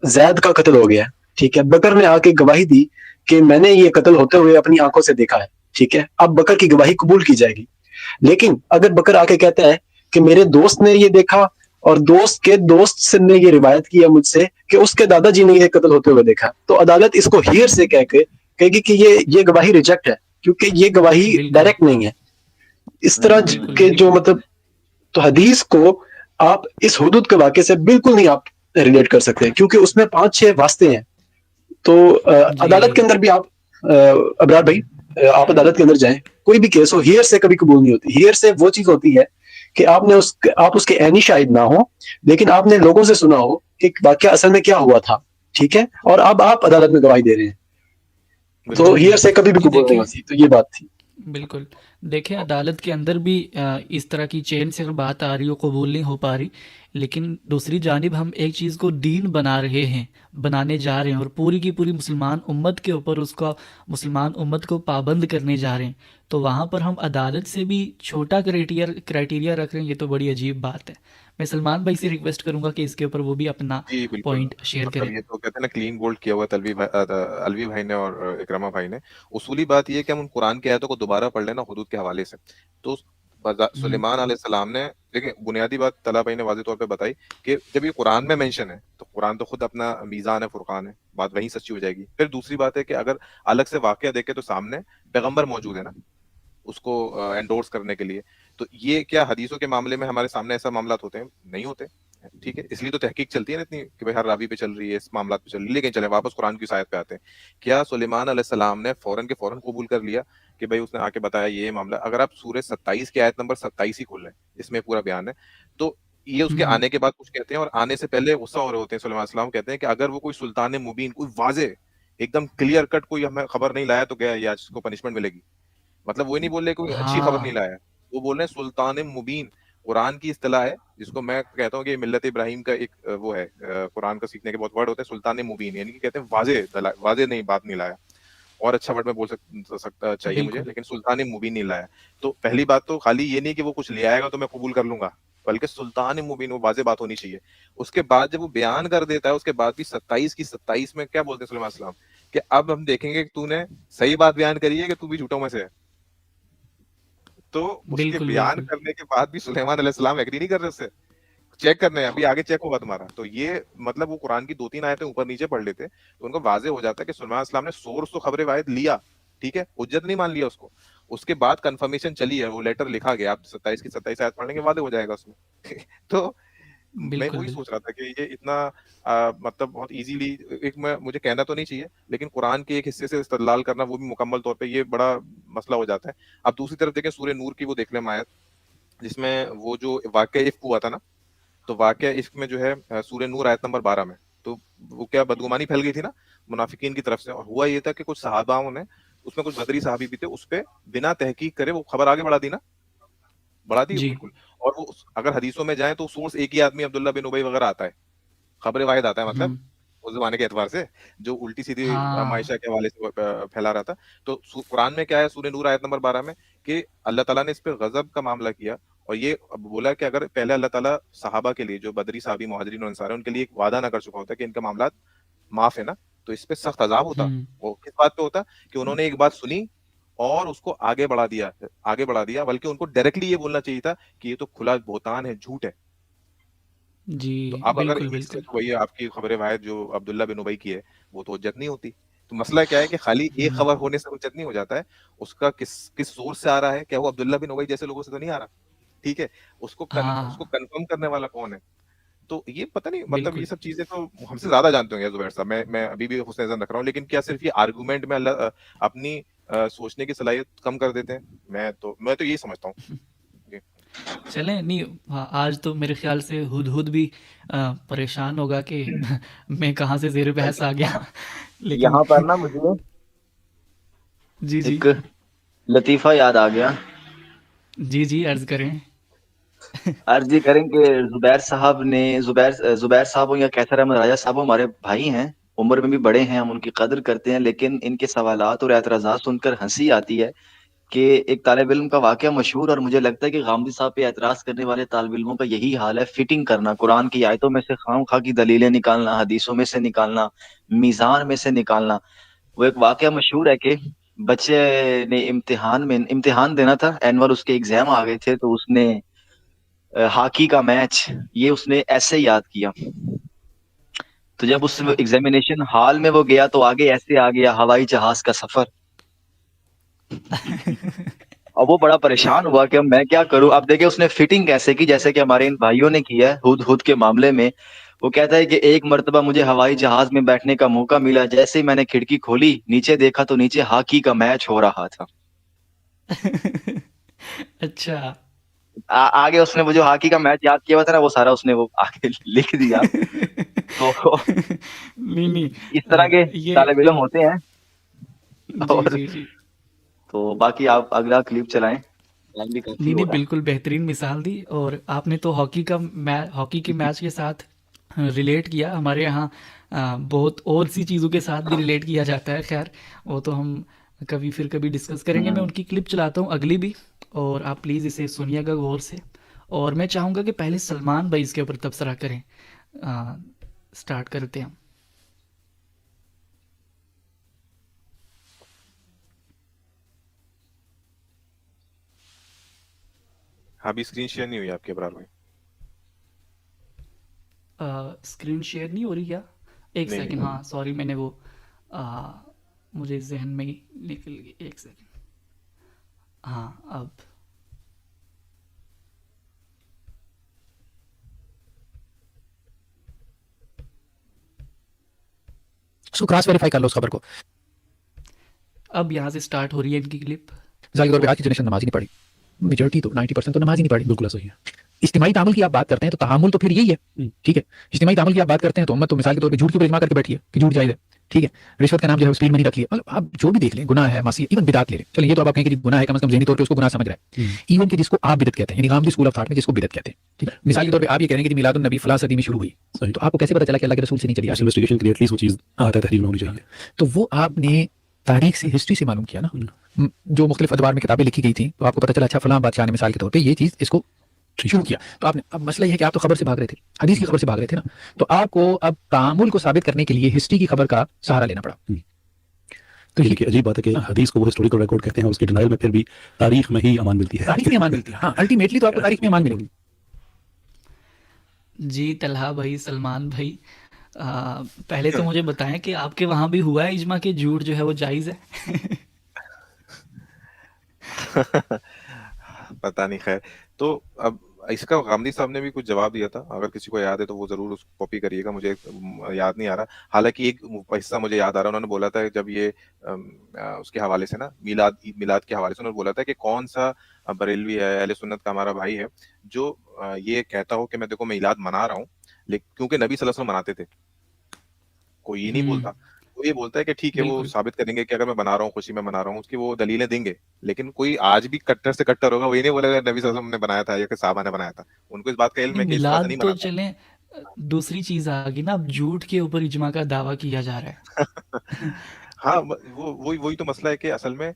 زید کا قتل ہو گیا، ٹھیک ہے، بکر نے آ کے گواہی دی کہ میں نے یہ قتل ہوتے ہوئے اپنی آنکھوں سے دیکھا ہے، ٹھیک ہے، اب بکر کی گواہی قبول کی جائے گی۔ لیکن اگر بکر آ کے کہتا ہے کہ میرے دوست نے یہ دیکھا اور دوست کے دوست سے نے یہ روایت کی ہے مجھ سے کہ اس کے دادا جی نے یہ قتل ہوتے ہوئے دیکھا، تو عدالت اس کو ہیئر سے کہے گی کہ یہ گواہی ریجیکٹ ہے، کیونکہ یہ گواہی بالکل ڈائریکٹ نہیں ہے. اس طرح بالکل کے جو بالکل مطلب، تو حدیث کو آپ اس حدود کے واقعے سے بالکل نہیں آپ ریلیٹ کر سکتے، کیونکہ اس میں 5-6 واسطے ہیں. تو جی عدالت کے جی اندر بھی آپ ابرار بھائی، آپ عدالت کے اندر جائیں، کوئی بھی کیس ہو، ہیئر سے کبھی قبول نہیں ہوتی. ہیئر سے وہ چیز ہوتی ہے کہ آپ اس کے عینی شاہد نہ ہو، لیکن آپ نے لوگوں سے سنا ہو کہ واقعہ اصل میں کیا ہوا تھا، ٹھیک ہے، اور اب آپ عدالت میں گواہی دے رہے ہیں، تو بالکل ہیئر سے کبھی بھی جی قبول نہیں دیکھیں ہوتی. تو یہ بات تھی. بالکل دیکھیں عدالت کے اندر بھی اس طرح کی چین سے اگر بات آ رہی ہو قبول نہیں ہو پا رہی، لیکن دوسری جانب ہم ایک چیز کو دین بنا رہے ہیں، بنانے جا رہے ہیں، اور پوری کی پوری مسلمان امت کے اوپر اس کا مسلمان امت کو پابند کرنے جا رہے ہیں، تو وہاں پر ہم عدالت سے بھی چھوٹا کرائٹیریا رکھ رہے ہیں. یہ تو بڑی عجیب بات ہے. میں سلمان بھائی سے ریکویسٹ کروں گا کہ اس کے اوپر وہ بھی اپنا جی بالکل. پوائنٹ شیئر مطلب کریں. یہ تو کہتے ہیں نا کلین بولڈ کیا ہوا ہے الوی بھائی نے اور اکرما بھائی نے. اصولی بات یہ ہے کہ ہم ان قرآن کی آیتوں کو دوبارہ پڑھ لینا حدود کے حوالے سے. تو سلیمان علیہ السلام نے، دیکھیں بنیادی بات طلحہ بھائی نے واضح طور پہ بتائی کہ جب یہ قرآن میں مینشن ہے تو قرآن تو خود اپنا میزان ہے، فرقان ہے، بات وہیں سچی ہو جائے گی. پھر دوسری بات ہے کہ اگر الگ سے واقعہ دیکھے تو سامنے پیغمبر موجود ہے نا اس کو انڈورس کرنے کے لیے. تو یہ کیا حدیثوں کے معاملے میں ہمارے سامنے ایسا معاملات ہوتے ہیں؟ نہیں ہوتے. ٹھیک ہے، اس لیے تو تحقیق چلتی ہے نا اتنی کہ بھائی ہر راوی پہ چل رہی ہے، اس معاملات پہ چل رہی ہے. لیکن چلیں واپس قرآن کی آیت پہ آتے ہیں. کیا سلیمان علیہ السلام نے فوراً کے فوراً قبول کر لیا کہ بھائی اس نے آ کے بتایا یہ معاملہ؟ اگر آپ سورہ 27 کی آیت نمبر 27 ہی کھول لیں، اس میں پورا بیان ہے. تو یہ اس کے آنے کے بعد کچھ کہتے ہیں، اور آنے سے پہلے غصہ ہو رہے ہوتے ہیں. سلیمان علیہ السلام کہتے ہیں کہ اگر وہ کوئی سلطان مبین، کوئی واضح ایک دم کلیئر کٹ کوئی ہمیں خبر نہیں لایا تو گیا یا اس کو پنشمنٹ ملے گی. مطلب وہ نہیں بول رہے کوئی اچھی خبر نہیں ہاں لایا، وہ بول رہے ہیں سلطان مبین. قرآن کی اصطلاح ہے جس کو میں کہتا ہوں کہ ملت ابراہیم کا ایک وہ ہے، قرآن کا سیکھنے کے بہت ورڈ ہوتے ہیں، سلطان مبین، یعنی کہ کہتے ہیں واضح نہیں، بات نہیں لایا. اور اچھا ورڈ میں بول سکتا چاہیے مجھے، بالکل لیکن سلطان مبین نہیں لایا. تو پہلی بات تو خالی یہ نہیں کہ وہ کچھ لے آئے گا تو میں قبول کر لوں گا، بلکہ سلطان مبین، وہ واضح بات ہونی چاہیے. اس کے بعد جب وہ بیان کر دیتا ہے، اس کے بعد بھی 27 کی 27 میں کیا بولتے ہیں سلیمان علیہ السلام کہ اب ہم دیکھیں گے کہ تو نے صحیح بات بیان کری ہے کہ تو بھی جھوٹوں میں سے ہے. تو اس کے بالکل بیان بالکل کرنے کے بعد بھی سلیمان علیہ السلام ایگری نہیں کر رہے اس سے. چیک کرنے ہیں، ابھی آگے چیک ہوگا تمہارا. تو یہ مطلب وہ قرآن کی 2-3 آیتیں اوپر نیچے پڑھ لیتے تو ان کو واضح ہو جاتا ہے کہ سلیمان علیہ السلام نے سورس تو خبر واحد لیا، ٹھیک ہے، حجت نہیں مان لیا اس کو. اس کے بعد کنفرمیشن چلی ہے، وہ لیٹر لکھا گیا. آپ 27 کی 27 آیت پڑھیں گے واضح ہو جائے گا اس میں. تو میں بالکل وہی بالکل سوچ رہا تھا کہ یہ اتنا مطلب بہت ایزیلی ایک، مجھے کہنا تو نہیں چاہیے لیکن قرآن کے ایک حصے سے استدلال کرنا وہ بھی مکمل طور پہ، یہ بڑا مسئلہ ہو جاتا ہے. اب دوسری طرف دیکھیں سورہ نور کی وہ دیکھ لیں آیت جس میں وہ جو واقعہ افک ہوا تھا نا، تو واقعہ افک میں جو ہے سورہ نور آیت نمبر 12 میں، تو وہ کیا بدگمانی پھیل گئی تھی نا منافقین کی طرف سے. اور ہوا یہ تھا کہ کچھ صحاباؤں نے، اس میں کچھ بدری صحابی بھی تھے، اس پہ بنا تحقیق کرے وہ خبر آگے بڑھا دی نا، بڑھا دی جی بالکل. اور وہ اگر حدیثوں میں جائیں تو سورس ایک ہی آدمی عبداللہ بن ابی وغیرہ آتا ہے، خبر واحد آتا ہے، مطلب اس زمانے کے اعتبار سے جو الٹی سیدھی ہاں معائشہ کے حوالے سے پھیلا رہا تھا. تو قرآن میں کیا ہے سورہ نور آیت نمبر 12 میں کہ اللہ تعالیٰ نے اس پہ غضب کا معاملہ کیا، اور یہ بولا کہ اگر پہلے اللہ تعالیٰ صحابہ کے لیے، جو بدری صحابی مہاجرین اور انصار ہیں، ان کے لیے ایک وعدہ نہ کر چکا ہوتا کہ ان کا معاملات معاف ہے نا، تو اس پہ سخت عذاب ہوتا. وہ کس بات پہ ہوتا کہ انہوں نے ایک بات سنی اور اس کو آگے بڑھا دیا، بلکہ ان کو ڈائریکٹلی یہ بولنا چاہیے تھا کہ یہ تو کھلا بہتان ہے، جھوٹ ہے. جی تو اب اگر بالکل اس سے بالکل تو وہی آپ کی خبر واحد جو عبداللہ بن ابی کی ہے وہ تو حجت نہیں ہوتی. تو مسئلہ کیا ہے کہ خالی ایک خبر ہونے سے حجت نہیں ہو جاتا ہے، اس کا کس سورس سے آ رہا ہے. کیا وہ عبداللہ بن ابی جیسے لوگوں سے تو نہیں آ رہا؟ ٹھیک ہے، اس کو ہاں کنفرم کرنے والا کون ہے؟ تو یہ پتہ نہیں، مطلب یہ بالکل سب چیزیں تو ہم سے زیادہ جانتے ہوں گے زبیر صاحب. میں ابھی بھی حسن زن رکھ رہا ہوں، لیکن کیا صرف یہ آرگومنٹ میں اللہ اپنی سوچنے کی صلاحیت کم کر دیتے ہیں؟ میں تو یہی سمجھتا ہوں. جی چلیں نہیں. آج تو میرے خیال سے ہد بھی پریشان ہوگا کہ میں کہاں سے زیر بحث آ گیا. لیکن یہاں پر نا مجھے جی جی ایک لطیفہ یاد آ گیا. جی جی عرض کریں. عرض یہ کریں کہ زبیر صاحب یا کیسر احمد راجہ صاحب ہمارے بھائی ہیں، عمر میں بھی بڑے ہیں، ہم ان کی قدر کرتے ہیں، لیکن ان کے سوالات اور اعتراضات سن کر ہنسی آتی ہے کہ ایک طالب علم کا واقعہ مشہور، اور مجھے لگتا ہے کہ غامدی صاحب پہ اعتراض کرنے والے طالب علموں کا یہی حال ہے، فٹنگ کرنا، قرآن کی آیتوں میں سے خام خواہ کی دلیلیں نکالنا، حدیثوں میں سے نکالنا، میزان میں سے نکالنا. وہ ایک واقعہ مشہور ہے کہ بچے نے امتحان دینا تھا، اینول اس کے ایگزام آ گئے تھے، تو اس نے ہاکی کا میچ یہ اس نے ایسے یاد کیا. تو جب اس اچھا ایگزامینیشن ہال میں وہ گیا تو آگے ایسے آ گیا ہوائی جہاز کا سفر. اور وہ بڑا پریشان ہوا کہ اب میں کیا کروں. اب دیکھیں اس نے فٹنگ کیسے کی, جیسے کہ ہمارے ان بھائیوں نے کی ہے ہد ہد کے معاملے میں. وہ کہتا ہے کہ ایک مرتبہ مجھے ہوائی جہاز میں بیٹھنے کا موقع ملا, جیسے ہی میں نے کھڑکی کھولی نیچے دیکھا تو نیچے ہاکی کا میچ ہو رہا تھا. اچھا آگے اس نے وہ جو ہاکی کا میچ یاد کیا ہوا تھا نا, وہ سارا اس نے وہ آگے لکھ دیا. تو نہیں نہیں اس طرح کے یہ طالب علم ہوتے ہیں. جی اور جی جی تو باقی آپ اگلا کلپ چلائیں, ٹائم بھی کافی نہیں ہو نہیں رہا ہے. بالکل بہترین مثال دی. اور آپ نے تو ہاکی کے میچ کے ساتھ ریلیٹ کیا. ہمارے یہاں بہت اور سی چیزوں کے ساتھ بھی ریلیٹ کیا جاتا ہے. خیر وہ تو ہم کبھی ڈسکس کریں گے. میں ان کی کلپ چلاتا ہوں اگلی بھی, اور آپ پلیز اسے سنیے گا غور سے. اور میں چاہوں گا کہ پہلے سلمان بھائی اس کے اوپر تبصرہ کریں. سٹارٹ کرتے ہیں ہم. ہاں ابھی اسکرین شیئر نہیں ہوئی آپ کے ابرار بھائی. اسکرین شیئر نہیں ہو رہی کیا؟ ایک نہیں سیکنڈ. نہیں ہاں سوری, میں نے وہ مجھے ذہن میں ہی نکل گئی. ایک سیکنڈ. ہاں اب اس کو کراس ویریفائی کر لو اس خبر کو. اب یہاں سے سٹارٹ ہو رہی ہے ان کی کلپ. مثال کے طور پہ آج کی جنریشن نماز ہی نہیں پڑھی, میجورٹی تو 90% تو نماز ہی نہیں پڑھی. بالکل ایسا ہی ہے. اجتماعی تعامل کی آپ بات کرتے ہیں تو تعامل تو پھر یہی ہے. ٹھیک ہے, اجتماعی تعامل کی آپ بات کرتے ہیں تو امت تو مثال کے طور پہ جھوٹ کے اوپر اجماع کر کے بیٹھی ہے کہ جھوٹ جائز ہے. ٹھیک ہے, رشوت کا نام جو ہے اسپیڈ منی رکھ لیا. مطلب آپ جو بھی دیکھ لیں, گناہ ہے, معصیت, ایون بدعت لے لیں. چلیے یہ تو آپ کہیں کہ گناہ ہے, کم از کم ذہنی طور پہ اس کو گناہ سمجھ رہا ہے. ایون کہ جس کو آپ بدعت کہتے ہیں, یعنی غامدی اسکول آف تھاٹ میں جس کو بدعت کہتے ہیں. ٹھیک ہے, مثال کے طور پہ آپ یہ کہیں گے کہ میلاد النبی فلاں صدی میں شروع ہوئی, صحیح. تو آپ کو کیسے پتا چلا کہ اللہ کے رسول سے نہیں چلی آگے؟ انویسٹیگیشن کے لیے ایٹ لیسٹ وہ چیز آتا ہے, تحریر میں ہونی چاہیے. تو وہ آپ نے تاریخ سے, ہسٹری سے معلوم کیا نا, جو مختلف ادوار میں کتابیں لکھی گئی تھیں, تو آپ کو پتا چلا اچھا فلاں بادشاہ نے مثال کے طور پہ یہ چیز اس کو شروع کیا. تو آپ نے, اب مسئلہ یہ ہے کہ آپ تو خبر سے بھاگ رہے تھے, حدیث کی خبر سے بھاگ رہے تھے نا, تو آپ کو اب تعامل کو ثابت کرنے کے لیے ہسٹری کی خبر کا سہارا لینا پڑا. تو یہ عجیب بات ہے کہ حدیث کو وہ ہسٹوریکل ریکارڈ کہتے ہیں, اور اس کے ڈینائل میں پھر بھی تاریخ میں ہی امان ملتی ہے. تاریخ میں امان ملتی ہے. ہاں الٹیمیٹلی تو آپ کو تاریخ میں امان ملے گی. جی طلحہ بھائی, سلمان بھائی, پہلے تو مجھے بتائیں کہ آپ کے وہاں بھی ہوا ہے اجماع کہ جھوٹ جو ہے وہ جائز ہے؟ پتہ نہیں. خیر تو اب اس کا غامدی صاحب نے بھی کچھ جواب دیا تھا, اگر کسی کو یاد ہے تو وہ ضرور اس کو کاپی کریے گا. مجھے یاد نہیں آ رہا, حالانکہ ایک حصہ مجھے یاد آ رہا. انہوں نے بولا تھا جب یہ اس کے حوالے سے نا, میلاد کے حوالے سے انہوں نے بولا تھا کہ کون سا بریلوی ہے, اہل سنت کا ہمارا بھائی ہے, جو یہ کہتا ہو کہ میں دیکھو میلاد منا رہا ہوں, لیکن کیونکہ نبی صلی اللہ علیہ وسلم مناتے تھے. کوئی یہ نہیں بولتا, وہ یہ بولتا ہے کہ ٹھیک ہے وہ بالکل ثابت کریں گے کہ اگر میں بنا رہا ہوں, خوشی میں منا رہا ہوں, اس کی وہ دلیلیں دیں گے. لیکن کوئی آج بھی کٹر سے کٹر ہوگا, وہ یہ نہیں بولے گا نبی صلی اللہ علیہ وسلم نے بنایا تھا یا کہ صحابہ نے بنایا تھا. ان کو اس بات کا علم نہیں, ہے کہ اس طرح سے میلاد نہیں تو مناتا. چلیں, دوسری چیز آ گئی نا, اب جھوٹ کے اوپر اجماع کا دعویٰ کیا جا رہا ہے. ہاں وہی تو مسئلہ ہے کہ اصل میں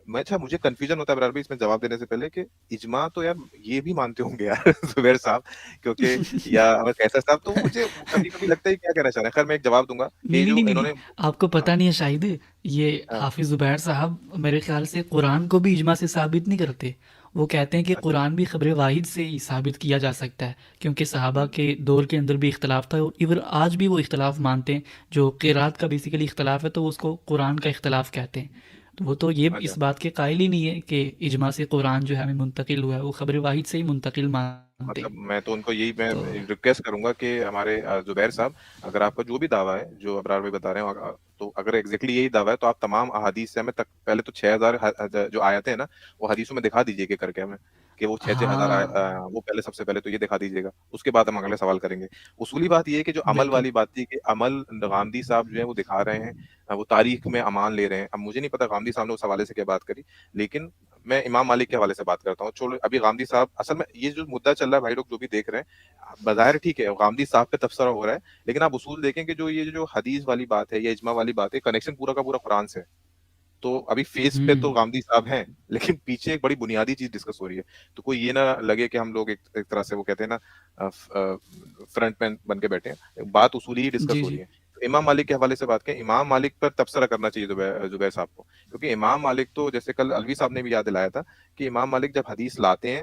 اچھا مجھے کنفیوژن ہوتا ہے برابر اس میں جواب دینے سے پہلے کہ اجماع تو یار یہ بھی مانتے ہوں گے یار زبیر صاحب, کیونکہ یا اگر کیسر صاحب, تو مجھے کبھی کبھی لگتا ہے کیا کہنا چاہ رہے ہیں. خیر میں ایک جواب دوں گا کہ نہیں نہیں جو نہیں انہوں نہیں, نے آپ کو پتہ نہیں ہے شاہد, یہ ہاں حافظ زبیر صاحب میرے خیال سے قرآن کو بھی اجماع سے ثابت نہیں کرتے. وہ کہتے ہیں کہ قرآن بھی خبر واحد سے ہی ثابت کیا جا سکتا ہے, کیونکہ صحابہ کے دور کے اندر بھی اختلاف تھا, اور ایون آج بھی وہ اختلاف مانتے ہیں. جو قرات کا بیسیکلی اختلاف ہے تو اس کو قرآن کا اختلاف کہتے ہیں. تو وہ تو یہ اچھا اس بات کے قائل ہی نہیں ہے کہ اجماع سے قرآن جو ہے ہمیں منتقل ہوا ہے, وہ خبر واحد سے ہی منتقل مانتے ہیں. مطلب میں تو ان کو یہی میں تو ریکویسٹ کروں گا کہ ہمارے زبیر صاحب, اگر آپ کا جو بھی دعویٰ ہے جو ابرار بھائی بتا رہے ہیں, تو اگر ایگزیکٹلی یہی دعویٰ ہے تو آپ تمام احادیث سے ہمیں پہلے تو 6000 جو آیتیں ہیں نا وہ حدیثوں میں دکھا دیجیے کہ کر کے ہمیں کہ وہ 6000 ہاں وہ پہلے سب سے پہلے تو یہ دکھا دیجیے گا, اس کے بعد ہم اگلے سوال کریں گے. اصولی بات یہ ہے کہ جو عمل بالکل والی بات تھی کہ عمل غامدی صاحب جو ہے وہ دکھا رہے ہیں, وہ تاریخ میں امان لے رہے ہیں. اب مجھے نہیں پتا غامدی صاحب نے اس حوالے سے کیا بات کری, لیکن میں امام مالک کے حوالے سے بات کرتا ہوں. چھوڑو ابھی غامدی صاحب, اصل میں یہ جو مدعا چل رہا ہے بھائی لوگ جو بھی دیکھ رہے ہیں, بظاہر ٹھیک ہے غامدی صاحب پہ تبصرہ ہو رہا ہے, لیکن آپ اصول دیکھیں کہ جو یہ جو حدیث والی بات ہے یا اجماع والی بات ہے, کنیکشن پورا کا پورا قرآن سے ہے. تو ابھی فیس پہ تو غامدی صاحب ہیں, لیکن پیچھے ایک بڑی بنیادی چیز ڈسکس ہو رہی ہے. تو کوئی یہ نہ لگے کہ ہم لوگ ایک طرح سے وہ کہتے ہیں نا فرنٹ مین بن کے بیٹھے ہیں, بات اصولی ہی ڈسکس جی ہو جی رہی ہے. امام مالک کے حوالے سے بات کریں, امام مالک پر تبصرہ کرنا چاہیے زبیر صاحب کو, کیونکہ امام مالک تو جیسے کل الوی صاحب نے بھی یاد دلایا تھا کہ امام مالک جب حدیث لاتے ہیں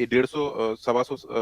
150 125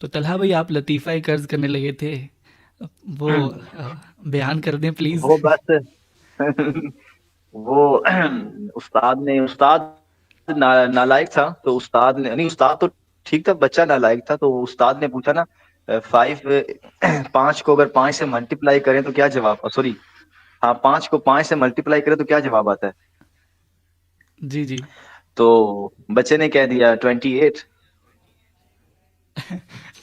تو طلحہ بھائی آپ لطیفہ قرض کرنے لگے تھے، وہ بیان کر دیں پلیز۔ وہ بس وہ استاد نالائق تھا، تو استاد نے نہیں، استاد تو ٹھیک تھا، بچہ نالائق تھا، تو استاد نے پوچھا نا 5 کو اگر 5 سے ملٹیپلائی کریں تو کیا جواب، سوری ہاں 5 کو 5 سے ملٹیپلائی کریں تو کیا جواب آتا ہے؟ جی جی تو بچے نے کہہ دیا 28۔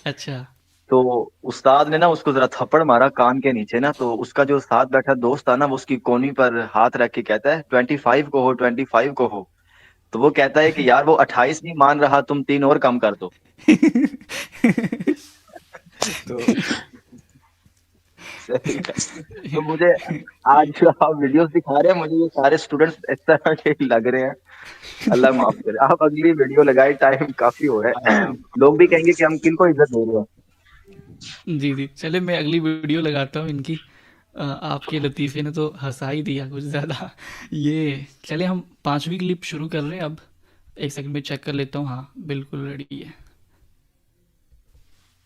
اچھا تو استاد نے نا اس کو ذرا تھپڑ مارا کان کے نیچے نا، تو اس کا جو ساتھ بیٹھا دوست تھا نا، وہ اس کی کونی پر ہاتھ رکھ کے کہتا ہے 25 کو ہو، 25 کو ہو۔ تو وہ کہتا ہے کہ یار وہ 28 نہیں مان رہا، تم 3 اور کم کر دو۔ تو صحیح ہے۔ تو مجھے آج جو آپ ویڈیوز دکھا رہے ہیں، مجھے یہ سارے اسٹوڈنٹس اس طرح کے لگ رہے ہیں، اللہ معاف کرے۔ آپ اگلی ویڈیو لگائے، ٹائم کافی ہو رہا ہے، لوگ بھی کہیں گے کہ ہم کن کو عزت دے رہے ہیں۔ جی جی چلے میں اگلی ویڈیو لگاتا ہوں ان کی۔ آپ کے لطیفے نے تو ہنسا ہی دیا کچھ زیادہ۔ یہ چلے ہم 5ویں کلپ شروع کر رہے ہیں اب، ایک سیکنڈ میں چیک کر لیتا ہوں۔ ہاں بالکل ریڈی ہے۔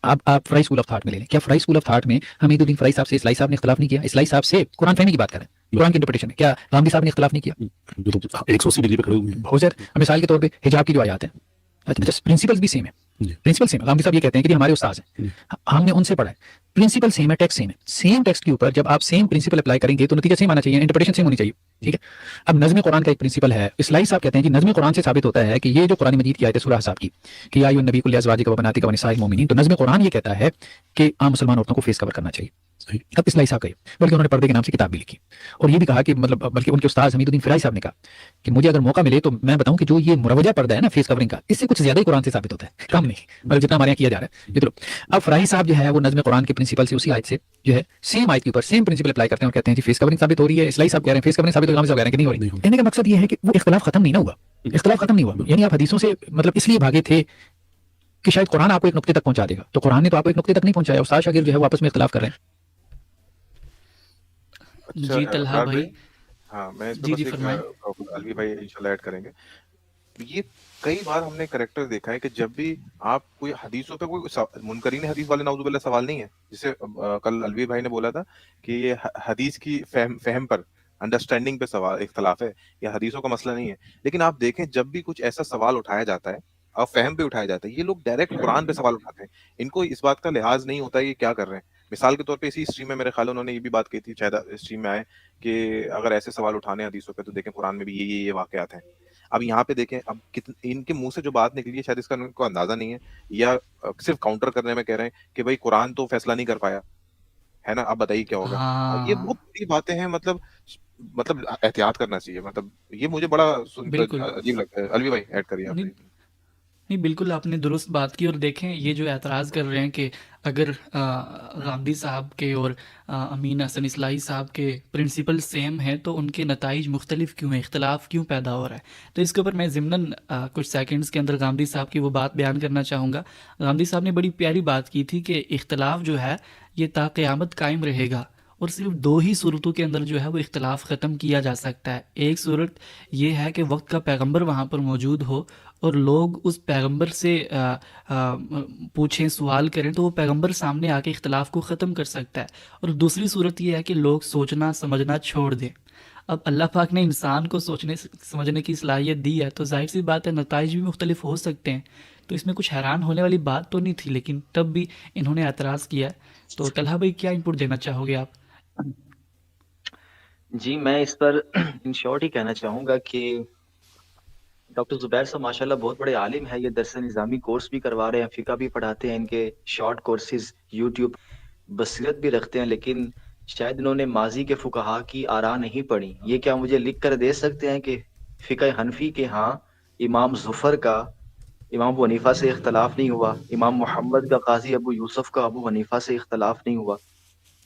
آپ فرائی اسکول آف تھاٹ میں لے لیں، کیا فرائی اسکول آف تھاٹ میں حمید الدین فرائی صاحب سے اسلائی صاحب نے اختلاف نہیں کیا؟ اسلائی صاحب سے قرآن فہمی کی بات کر رہے ہیں، قرآن کی انٹرپریٹیشن ہے، کیا غامدی صاحب نے اختلاف نہیں کیا؟ جو تو 180 ڈگری پہ کھڑے ہوئے ہیں۔ بہت زیادہ، مثال کے طور پہ حجاب کی جو آیات ہیں، اچھا پرنسپلز بھی سیم ہے، جی پرنسپل سیم ہے۔ غامدی صاحب یہ کہتے ہیں کہ جی ہمارے استاد ہیں، ہم نے ان سے پڑھا ہے، پرنسپل سیم ہے، ٹیکسٹ سیم ہے، سیم ٹیکسٹ کے اوپر جب آپ سیم پرنسپل اپلائی کریں گے تو نتیجہ سیم آنا چاہیے، انٹرپریٹیشن سیم ہونی چاہیے، ٹھیک ہے۔ اب نظم قرآن کا ایک پرنسپل ہے، اسلائی صاحب کہتے ہیں کہ نظم قرآن سے ثابت ہوتا ہے کہ یہ جو قرآن مجید کی آیت ہے سورہ احزاب کی کہ یا ایھا النبی قل لازواجک و بناتک و نساء المؤمنین، تو نظم قرآن یہ کہتا ہے کہ عام مسلمان عورتوں کو فیس کور کرنا چاہیے۔ اب اسلائی صاحب کہے، بلکہ انہوں نے پردے کے نام سے کتاب بھی لکھی اور یہ بھی کہا کہ مطلب بلکہ ان کے استاد حمید الدین فرائی صاحب نے کہا کہ مجھے اگر موقع ملے تو میں بتاؤں کہ جو یہ مروجہ پردہ ہے نا فیس کورنگ کا، اس سے کچھ زیادہ ہی قرآن سے ثابت ہوتا ہے، کم نہیں، مطلب جتنا ہمارے یہاں کیا جا رہا ہے۔ یہ تو اب فرائی صاحب جو ہے وہ نظم قرآن کے پرنسپل سے اسی آیت سے جو ہے سیم آیت کے اوپر سیم پرنسپل اپلائی کرتے ہیں اور کہتے ہیں جی فیس کورنگ ثابت ہو رہی ہے، اسلائی صاحب کہہ رہے ہیں فیس کورنگ ثابت ہو رہی ہے، غامدی صاحب کہہ رہے ہیں کہ نہیں ہو رہی۔ کہنے کا مقصد یہ ہے کہ وہ اختلاف ختم نہیں نہ ہوا، اختلاف ختم نہیں ہوا، یعنی آپ حدیثوں سے مطلب اس لیے بھاگے تھے کہ شاید قرآن آپ کو ایک نقطے تک پہنچا دے گا، تو قرآن نے تو آپ کو ایک نقطے تک نہیں پہنچایا، استاد شاگرد جو ہے وہ آپس میں اختلاف کر رہے ہیں۔ اچھا جی طلحہ ابرار بھائی، ہاں میں اس میں جی بس جی ایک فرمائیں۔ الوی بھائی انشاءاللہ ایڈ کریں گے۔ یہ کئی بار ہم نے کریکٹر دیکھا ہے کہ جب بھی آپ کوئی حدیثوں پہ کوئی منکرین حدیث والے نعوذ باللہ سوال نہیں ہے، جسے کل الوی بھائی نے بولا تھا کہ یہ حدیث کی فہم پر انڈرسٹینڈنگ پہ سوال اختلاف ہے، یا حدیثوں کا مسئلہ نہیں ہے، لیکن آپ دیکھیں جب بھی کچھ ایسا سوال اٹھایا جاتا ہے اور فہم پہ اٹھایا جاتا ہے، یہ لوگ ڈائریکٹ قرآن پہ سوال اٹھاتے ہیں، ان کو اس بات کا لحاظ نہیں ہوتا یہ کیا کر رہے ہیں۔ مثال کے طور پہ اسی اسٹریم میں میرے خیال انہوں نے یہ بھی بات کی تھی، شاید اسٹریم میں آئے کہ اگر ایسے سوال اٹھانے حدیثوں پہ تو دیکھیں قرآن میں بھی یہ واقعات ہیں۔ اب یہاں پہ دیکھیں اب ان کے منہ سے جو بات نکلی ہے شاید اس کا ان کو اندازہ نہیں ہے، یا صرف کاؤنٹر کرنے میں کہہ رہے ہیں کہ بھائی قرآن تو فیصلہ نہیں کر پایا ہے نا، اب بتائیے کیا ہوگا۔ یہ ہاں بہت بڑی باتیں ہیں، مطلب احتیاط کرنا چاہیے، مطلب یہ مجھے بڑا سن کر بالکل، عجیب لگتا ہے۔ الوی بھائی ایڈ کریے آپ نہیں پلیز۔ نہیں بالکل آپ نے درست بات کی۔ اور دیکھیں یہ جو اعتراض کر رہے ہیں کہ اگر غامدی صاحب کے اور امین حسن اصلاحی صاحب کے پرنسپل سیم ہیں تو ان کے نتائج مختلف کیوں ہیں، اختلاف کیوں پیدا ہو رہا ہے، تو اس کے اوپر میں ضمناً کچھ سیکنڈز کے اندر غامدی صاحب کی وہ بات بیان کرنا چاہوں گا۔ غامدی صاحب نے بڑی پیاری بات کی تھی کہ اختلاف جو ہے یہ تا قیامت قائم رہے گا، اور صرف 2 ہی صورتوں کے اندر جو ہے وہ اختلاف ختم کیا جا سکتا ہے۔ ایک صورت یہ ہے کہ وقت کا پیغمبر وہاں پر موجود ہو اور لوگ اس پیغمبر سے پوچھیں، سوال کریں، تو وہ پیغمبر سامنے آ کے اختلاف کو ختم کر سکتا ہے۔ اور دوسری صورت یہ ہے کہ لوگ سوچنا سمجھنا چھوڑ دیں۔ اب اللہ پاک نے انسان کو سوچنے سمجھنے کی صلاحیت دی ہے، تو ظاہر سی بات ہے نتائج بھی مختلف ہو سکتے ہیں، تو اس میں کچھ حیران ہونے والی بات تو نہیں تھی، لیکن تب بھی انہوں نے اعتراض کیا ہے۔ تو طلحہ بھائی کیا انپٹ دینا چاہو گے آپ؟ جی میں اس پر ان شارٹ ہی کہنا چاہوں گا کہ ڈاکٹر زبیر صاحب ماشاءاللہ بہت بڑے عالم ہیں، یہ درس نظامی کورس بھی کروا رہے ہیں، فقہ بھی پڑھاتے ہیں، ان کے شارٹ کورسز یوٹیوب، بصیرت بھی رکھتے ہیں، لیکن شاید انہوں نے ماضی کے فقہا کی آراء نہیں پڑھی۔ یہ کیا مجھے لکھ کر دے سکتے ہیں کہ فقہ حنفی کے ہاں امام ظفر کا امام ابو حنیفہ سے اختلاف نہیں ہوا، امام محمد کا قاضی ابو یوسف کا ابو حنیفہ سے اختلاف نہیں ہوا؟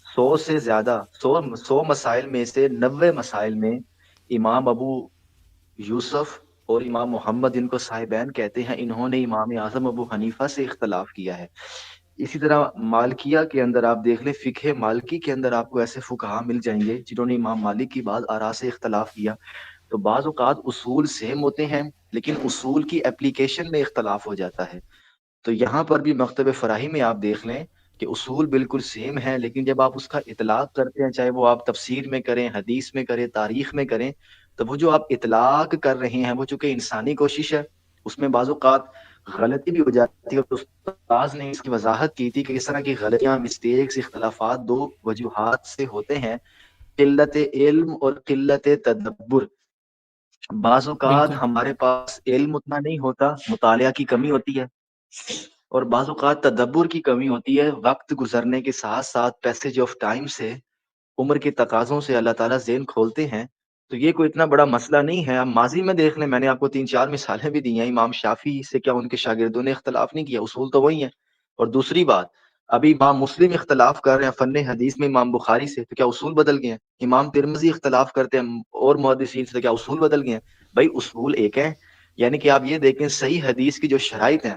100 سے زیادہ 100 مسائل میں سے 90 مسائل میں امام ابو یوسف اور امام محمد جن کو صاحبین کہتے ہیں، انہوں نے امام اعظم ابو حنیفہ سے اختلاف کیا ہے۔ اسی طرح مالکیہ کے اندر آپ دیکھ لیں، فقہ مالکی کے اندر آپ کو ایسے فقہا مل جائیں گے جنہوں نے امام مالک کی بعض آراء سے اختلاف کیا۔ تو بعض اوقات اصول سیم ہوتے ہیں لیکن اصول کی اپلیکیشن میں اختلاف ہو جاتا ہے۔ تو یہاں پر بھی مکتب فراہی میں آپ دیکھ لیں کہ اصول بالکل سیم ہے، لیکن جب آپ اس کا اطلاق کرتے ہیں، چاہے وہ آپ تفسیر میں کریں، حدیث میں کریں، تاریخ میں کریں، تو وہ جو آپ اطلاق کر رہے ہیں وہ چونکہ انسانی کوشش ہے، اس میں بعض اوقات غلطی بھی ہو جاتی ہے. اور استاذ نے اس کی وضاحت کی تھی کہ اس طرح کی غلطیاں، مسٹیکس، اختلافات دو وجوہات سے ہوتے ہیں: قلت علم اور قلت تدبر. بعض اوقات بالکل ہمارے پاس علم اتنا نہیں ہوتا، مطالعہ کی کمی ہوتی ہے، اور بعض اوقات تدبر کی کمی ہوتی ہے. وقت گزرنے کے ساتھ ساتھ پیسج آف ٹائم سے، عمر کے تقاضوں سے اللہ تعالیٰ ذہن کھولتے ہیں. تو یہ کوئی اتنا بڑا مسئلہ نہیں ہے. اب ماضی میں دیکھ لیں، میں نے آپ کو 3-4 مثالیں بھی دی ہیں. امام شافعی سے کیا ان کے شاگردوں نے اختلاف نہیں کیا؟ اصول تو وہی ہیں. اور دوسری بات، ابھی امام مسلم اختلاف کر رہے ہیں فن حدیث میں امام بخاری سے، تو کیا اصول بدل گئے ہیں؟ امام ترمذی اختلاف کرتے ہیں اور محدثین سے، تو کیا اصول بدل گئے ہیں؟ بھائی اصول ایک ہے. یعنی کہ آپ یہ دیکھیں، صحیح حدیث کی جو شرائط ہیں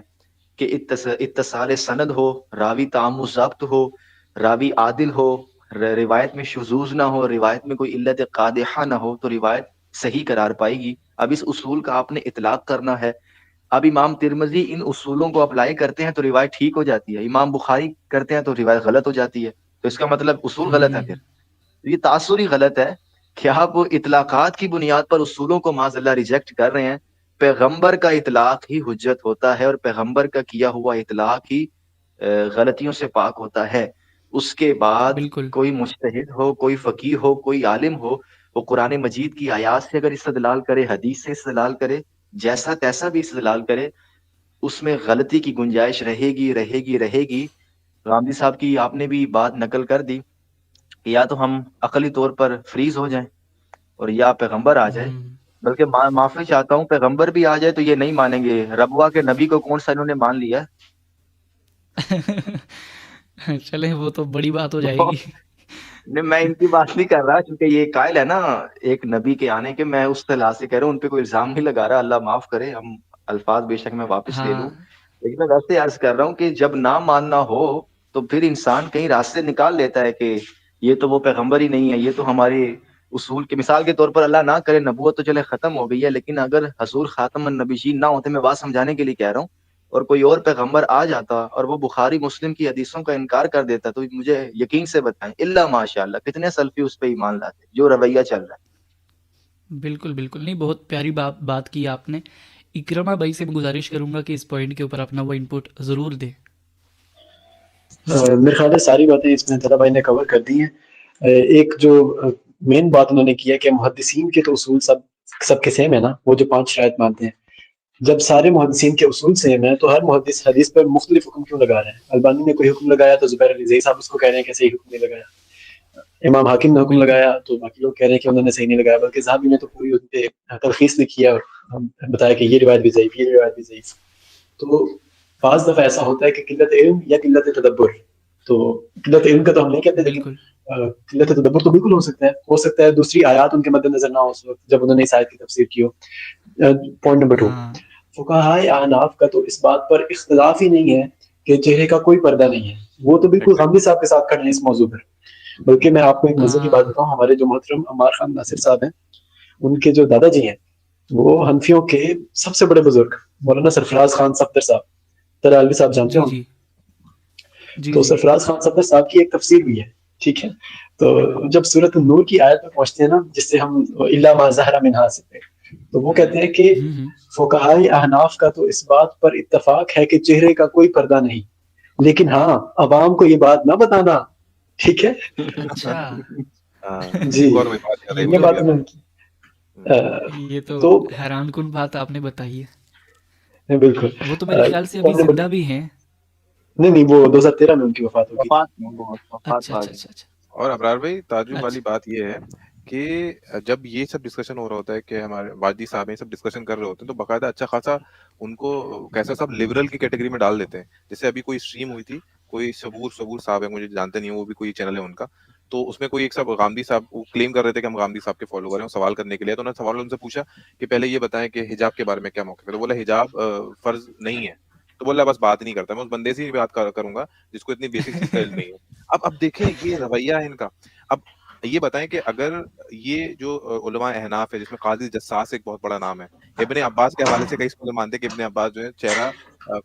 کہ اتصال سند ہو، راوی تام و ضبط ہو، راوی عادل ہو، روایت میں شذوذ نہ ہو، روایت میں کوئی علت قادحہ نہ ہو، تو روایت صحیح قرار پائے گی. اب اس اصول کا آپ نے اطلاق کرنا ہے. اب امام ترمذی ان اصولوں کو اپلائی کرتے ہیں تو روایت ٹھیک ہو جاتی ہے، امام بخاری کرتے ہیں تو روایت غلط ہو جاتی ہے. تو اس کا مطلب اصول غلط ہے. پھر یہ تاثر ہی غلط ہے کہ آپ اطلاقات کی بنیاد پر اصولوں کو معاذ اللہ ریجیکٹ کر رہے ہیں. پیغمبر کا اطلاق ہی حجت ہوتا ہے، اور پیغمبر کا کیا ہوا اطلاق ہی غلطیوں سے پاک ہوتا ہے. اس کے بعد بالکل کوئی مجتہد ہو، کوئی فقیہ ہو، کوئی عالم ہو، وہ قرآن مجید کی آیات سے اگر استدلال کرے، حدیث سے استدلال کرے، جیسا تیسا بھی استدلال کرے، اس میں غلطی کی گنجائش رہے گی رہے گی رہے گی. رامدی صاحب کی آپ نے بھی بات نقل کر دی کہ یا تو ہم عقلی طور پر فریز ہو جائیں اور یا پیغمبر آ جائے. بلکہ معافی چاہتا ہوں، پیغمبر بھی آ جائے تو یہ نہیں مانیں گے. ربوا کے نبی کو کون سا انہوں نے مان لیا؟ چلیں وہ تو بڑی بات ہو جائے وہ- گی. نہیں، میں ان کی بات نہیں کر رہا، کیونکہ یہ قائل ہے نا ایک نبی کے آنے کے. میں اس طرح سے کہہ رہا ہوں، ان پہ کوئی الزام نہیں لگا رہا، اللہ معاف کرے. ہم الفاظ بے شک میں واپس لے لوں، ہاں لیکن میں ویسے عرض کر رہا ہوں کہ جب نہ ماننا ہو تو پھر انسان کہیں راستے نکال لیتا ہے کہ یہ تو وہ پیغمبر ہی نہیں ہے، یہ تو ہمارے اصول کے. مثال کے طور پر اللہ نہ کرے نبوت تو چلے ختم ہو گئی ہے، لیکن اگر حضور خاتم النبیین نہ ہوتے، میں بات سمجھانے کے لیے کہہ رہا ہوں، اور کوئی اور پیغمبر آ جاتا اور وہ بخاری مسلم کی حدیثوں کا انکار کر دیتا، تو مجھے یقین سے بتائیں اللہ ماشاء اللہ کتنے سلفی اس پہ ایمان لاتے جو رویہ چل رہا بالکل بالکل نہیں، بہت پیاری بات کی آپ نے. اکرما بھائی سے میں گزارش کروں گا کہ اس پوائنٹ کے اوپر اپنا وہ انپٹ ضرور دیں. میرے خیال ہے ساری باتیں اس میں طلحہ بھائی نے کور کر دی ہیں. ایک جو مین بات انہوں نے کی ہے کہ محدثین کے تو اصول سب کے سیم ہے نا، وہ جو 5 شرائط مانتے ہیں. جب سارے محدثین کے اصول سیم ہیں تو ہر محدث حدیث پر مختلف حکم کیوں لگا رہے ہیں؟ البانی نے کوئی حکم لگایا تو زبیر علی زئی صاحب اس کو کہہ رہے ہیں کہ صحیح حکم نہیں لگایا. امام حاکم نے حکم بالکل لگایا تو باقی لوگ کہہ رہے ہیں کہ انہوں نے صحیح نہیں لگایا، بلکہ ذہبی نے تو پوری ان پہ تلخیص لکھی ہے اور بتایا کہ یہ روایت بھی ضعیف، یہ روایت بھی ضعیف. تو بعض دفعہ ایسا ہوتا ہے کہ قلت علم یا قلت تدبر. تو قلت علم کا تو ہم نہیں کہتے، لیکن بالکل قلت تدبر تو بالکل ہو سکتا ہے دوسری آیات ان کے مد نظر نہ ہو اس وقت جب انہوں نے اس آیت کی تفسیر کی ہو. پوائنٹ نمبر 2، ہاں فقہائے احناف کا تو اس بات پر اختلاف ہی نہیں ہے کہ چہرے کا کوئی پردہ نہیں ہے. وہ تو بالکل غامدی صاحب کے ساتھ کھڑے ہیں اس موضوع پر. بلکہ میں آپ کو ایک مزے کی بات ہاں بتاؤں، ہمارے جو محترم عمار خان ناصر صاحب ہیں، ان کے جو دادا جی ہیں وہ حنفیوں کے سب سے بڑے بزرگ مولانا سرفراز خان صفدر صاحب، طلحہ صاحب جانتے جی ہوں. جی جی تو جی سرفراز خان صفدر صاحب کی ایک تفسیر بھی ہے، ٹھیک ہے. تو جب سورۃ النور کی آیت میں پہنچتے ہیں نا، جس سے ہم الا ما ظہر منہا سے، تو وہ کہتے ہیں کہ ہوں فقہائے احناف کا تو اس بات پر اتفاق ہے کہ چہرے کا کوئی پردہ نہیں، لیکن ہاں عوام کو یہ بات نہ بتانا، ٹھیک ہے. اچھا جی، ایک اور وہی بات کر رہے یہ یہ ہیں تو بات بھی انہوں نے کی. یہ تو تو حیران کن بات آپ نے بتائی ہے. بالکل وہ تو میرے خیال سے ابھی پوائنٹ نمبر، زندہ بھی ہیں. نہیں وہ 2013 میں ان کی وفات ہوگی. وفات اچھا پا اچھا گئے. اچھا اچھا اور ابرار بھائی تعجب والی اچھا بات یہ ہے کہ جب یہ سب ڈسکشن ہو رہا ہوتا ہے کہ ہمارے واجدی صاحب یہ سب ڈسکشن کر رہے ہوتے ہیں تو باقاعدہ اچھا خاصا ان کو کیسا سب لبرل کی کیٹیگری میں ڈال دیتے ہیں. جیسے ابھی کوئی اسٹریم ہوئی تھی، کوئی صبور صاحب ہے، مجھے جانتے نہیں ہیں، وہ بھی کوئی چینل ہے ان کا. تو اس میں کوئی ایک صاحب غامدی صاحب کلیم کر رہے تھے کہ ہم غامدی صاحب کے فالوور ہیں، سوال کرنے کے لیے. تو انہوں نے سوال ان سے پوچھا کہ پہلے یہ بتائیں کہ حجاب کے بارے میں کیا موقف ہے. تو بولا حجاب فرض نہیں ہے. تو بولا بس بات نہیں کرتا، میں اس بندے سے ہی بات کروں گا جس کو اتنی بیسک چیز کا علم نہیں ہے. اب دیکھیں یہ رویہ ہے ان کا. اب یہ بتائیں کہ اگر یہ جو علماء احناف ہے، جس میں قاضی جساس ایک بہت بڑا نام ہے، ابن عباس کے حوالے سے کئی اسکولر مانتے ہیں کہ ابن عباس جو ہے چہرہ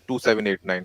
2789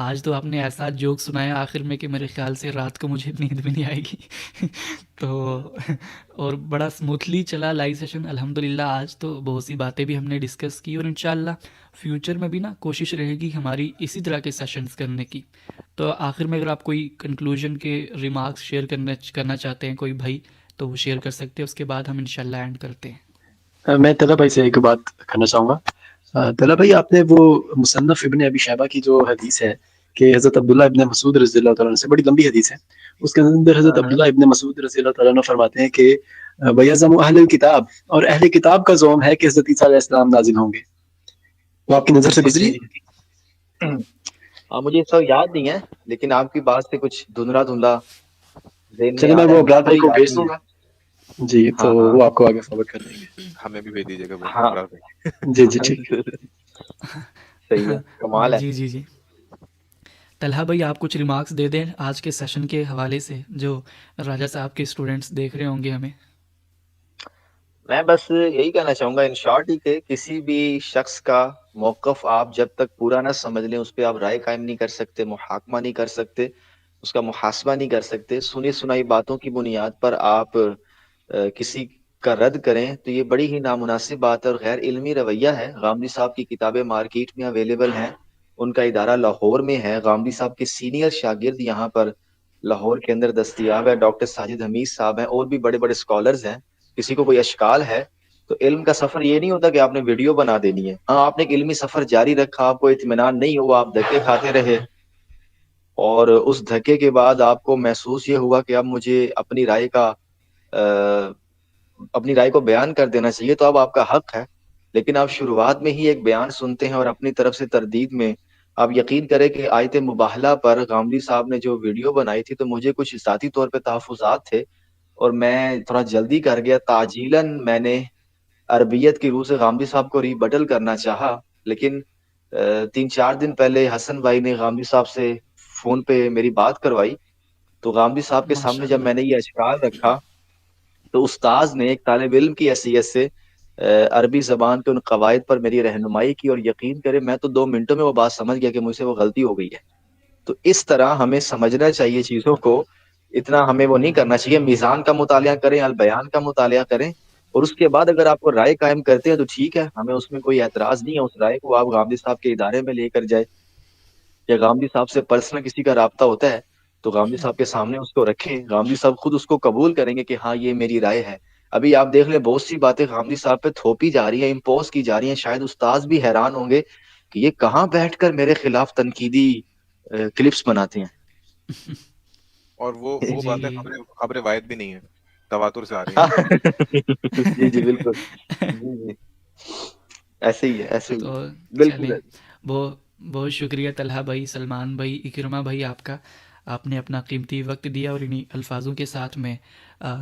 آج تو آپ نے ایسا جوک سنایا آخر میں کہ میرے خیال سے رات کو مجھے نیند بھی نہیں آئے گی تو اور بڑا اسموتھلی چلا لائیو سیشن الحمدللہ. آج تو بہت سی باتیں بھی ہم نے ڈسکس کی اور انشاءاللہ فیوچر میں بھی نا کوشش رہے گی ہماری اسی طرح کے سیشنز کرنے کی. تو آخر میں اگر آپ کوئی کنکلوژن کے ریمارکس شیئر کرنا چاہتے ہیں کوئی بھائی تو وہ شیئر کر سکتے ہیں, اس کے بعد ہم انشاءاللہ اینڈ کرتے ہیں. میں طلحہ بھائی سے ایک بات کرنا چاہوں گا. طلحہ بھائی آپ نے وہ مصنف ابن ابی شیبہ کی جو حدیث ہے کہ حضرت عبداللہ ابن مسعود رضی اللہ تعالیٰ عنہ سے, بڑی لمبی حدیث ہے, اس کے اندر حضرت عبداللہ ابن مسعود رضی اللہ تعالیٰ عنہ فرماتے ہیں کہ وَيَزْعُمُ أَهْلُ الْكِتَابِ, اور اہل کتاب کا زعم ہے کہ حضرت عیسیٰ علیہ السلام نازل ہوں گے. وہ آپ کی نظر سے گزری؟ مجھے اس وقت یاد نہیں ہے, لیکن آپ کی بات سے کچھ دھندلا دھندلا ذہن میں چلے آ میں رہا وہ ہے. ابرار بھائی کو کوئی بھیج بات دوں نہیں گا جی, تو ہاں ہاں وہ آپ کو آگے فارورڈ کر دیں گے. ہمیں بھی بھیج دیجیے گا وہ ہاں ابرار بھائی. جی جی ٹھیک. صحیح ہے, کمال ہے. جی جی جی طلحہ بھائی آپ کچھ ریمارکس دے دیں آج کے سیشن کے حوالے سے, جو راجہ صاحب کے اسٹوڈنٹس دیکھ رہے ہوں گے ہمیں. میں بس یہی کہنا چاہوں گا ان شارٹ ہی کہ کسی بھی شخص کا موقف آپ جب تک پورا نہ سمجھ لیں اس پہ آپ رائے قائم نہیں کر سکتے, محاکمہ نہیں کر سکتے, اس کا محاسبہ نہیں کر سکتے. سنی سنائی باتوں کی بنیاد پر آپ کسی کا رد کریں تو یہ بڑی ہی نامناسب بات ہے اور غیر علمی رویہ ہے. غامدی صاحب کی کتابیں مارکیٹ میں اویلیبل ہیں, ان کا ادارہ لاہور میں ہے. غامدی صاحب کے سینئر شاگرد یہاں پر لاہور کے اندر دستیاب ہے, ڈاکٹر ساجد حمید صاحب ہیں, اور بھی بڑے بڑے اسکالرز ہیں. کسی کو کوئی اشکال ہے تو علم کا سفر یہ نہیں ہوتا کہ آپ نے ویڈیو بنا دینی ہے. ہاں, آپ نے ایک علمی سفر جاری رکھا, آپ کو اطمینان نہیں ہوا, آپ دھکے کھاتے رہے, اور اس دھکے کے بعد آپ کو محسوس یہ ہوا کہ اب مجھے اپنی رائے کو بیان کر دینا چاہیے, تو اب آپ کا حق ہے. لیکن آپ شروعات میں ہی ایک بیان سنتے ہیں اور اپنی طرف سے تردید میں آپ یقین کریں کہ آیت مباہلہ پر غامدی صاحب نے جو ویڈیو بنائی تھی تو مجھے کچھ ذاتی طور پہ تحفظات تھے اور میں تھوڑا جلدی کر گیا. تاجیلاً میں نے عربیت کی روح سے غامدی صاحب کو ریبٹل کرنا چاہا, لیکن 3-4 دن پہلے حسن بھائی نے غامدی صاحب سے فون پہ میری بات کروائی. تو غامدی صاحب کے سامنے جب میں نے یہ اشکال رکھا تو استاذ نے ایک طالب علم کی حیثیت سے عربی زبان کے ان قواعد پر میری رہنمائی کی, اور یقین کرے میں تو 2 منٹوں میں وہ بات سمجھ گیا کہ مجھ سے وہ غلطی ہو گئی ہے. تو اس طرح ہمیں سمجھنا چاہیے چیزوں کو, اتنا ہمیں وہ نہیں کرنا چاہیے. میزان کا مطالعہ کریں, البیان کا مطالعہ کریں, اور اس کے بعد اگر آپ کو رائے قائم کرتے ہیں تو ٹھیک ہے, ہمیں اس میں کوئی اعتراض نہیں ہے. اس رائے کو آپ غامدی صاحب کے ادارے میں لے کر جائے, یا غامدی صاحب سے پرسنل کسی کا رابطہ ہوتا ہے تو غامدی صاحب کے سامنے اس کو رکھیں, غامدی صاحب خود اس کو قبول کریں گے کہ ہاں یہ میری رائے ہے. ابھی آپ دیکھ لیں بہت سی باتیں غامدی صاحب پہ تھوپی جا رہی ہیں, امپوز کی جا رہی ہیں. شاید استاذ بھی حیران ہوں گے کہ یہ کہاں بیٹھ کر میرے خلاف تنقیدی کلپس بناتے ہیں. اور وہ باتیں جی خبر روایت بھی نہیں ہے, تواتر سے آ رہی ہیں. جی جی بالکل, جی جی ایسے ہی ہے, ایسے ہی تو بالکل. چلیں, بہت شکریہ طلحہ بھائی, سلمان بھائی, اکرمہ بھائی, آپ کا. آپ نے اپنا قیمتی وقت دیا, اور انہی الفاظوں کے ساتھ میں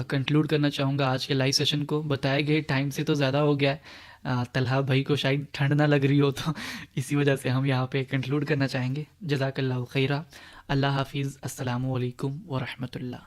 کنکلوڈ کرنا چاہوں گا آج کے لائیو سیشن کو. بتائے گئے ٹائم سے تو زیادہ ہو گیا ہے, طلحہ بھائی کو شاید ٹھنڈ نہ لگ رہی ہو تو اسی وجہ سے ہم یہاں پہ کنکلوڈ کرنا چاہیں گے. جزاک اللہ خیرہ. اللہ حافظ. السلام علیکم ورحمۃ اللہ.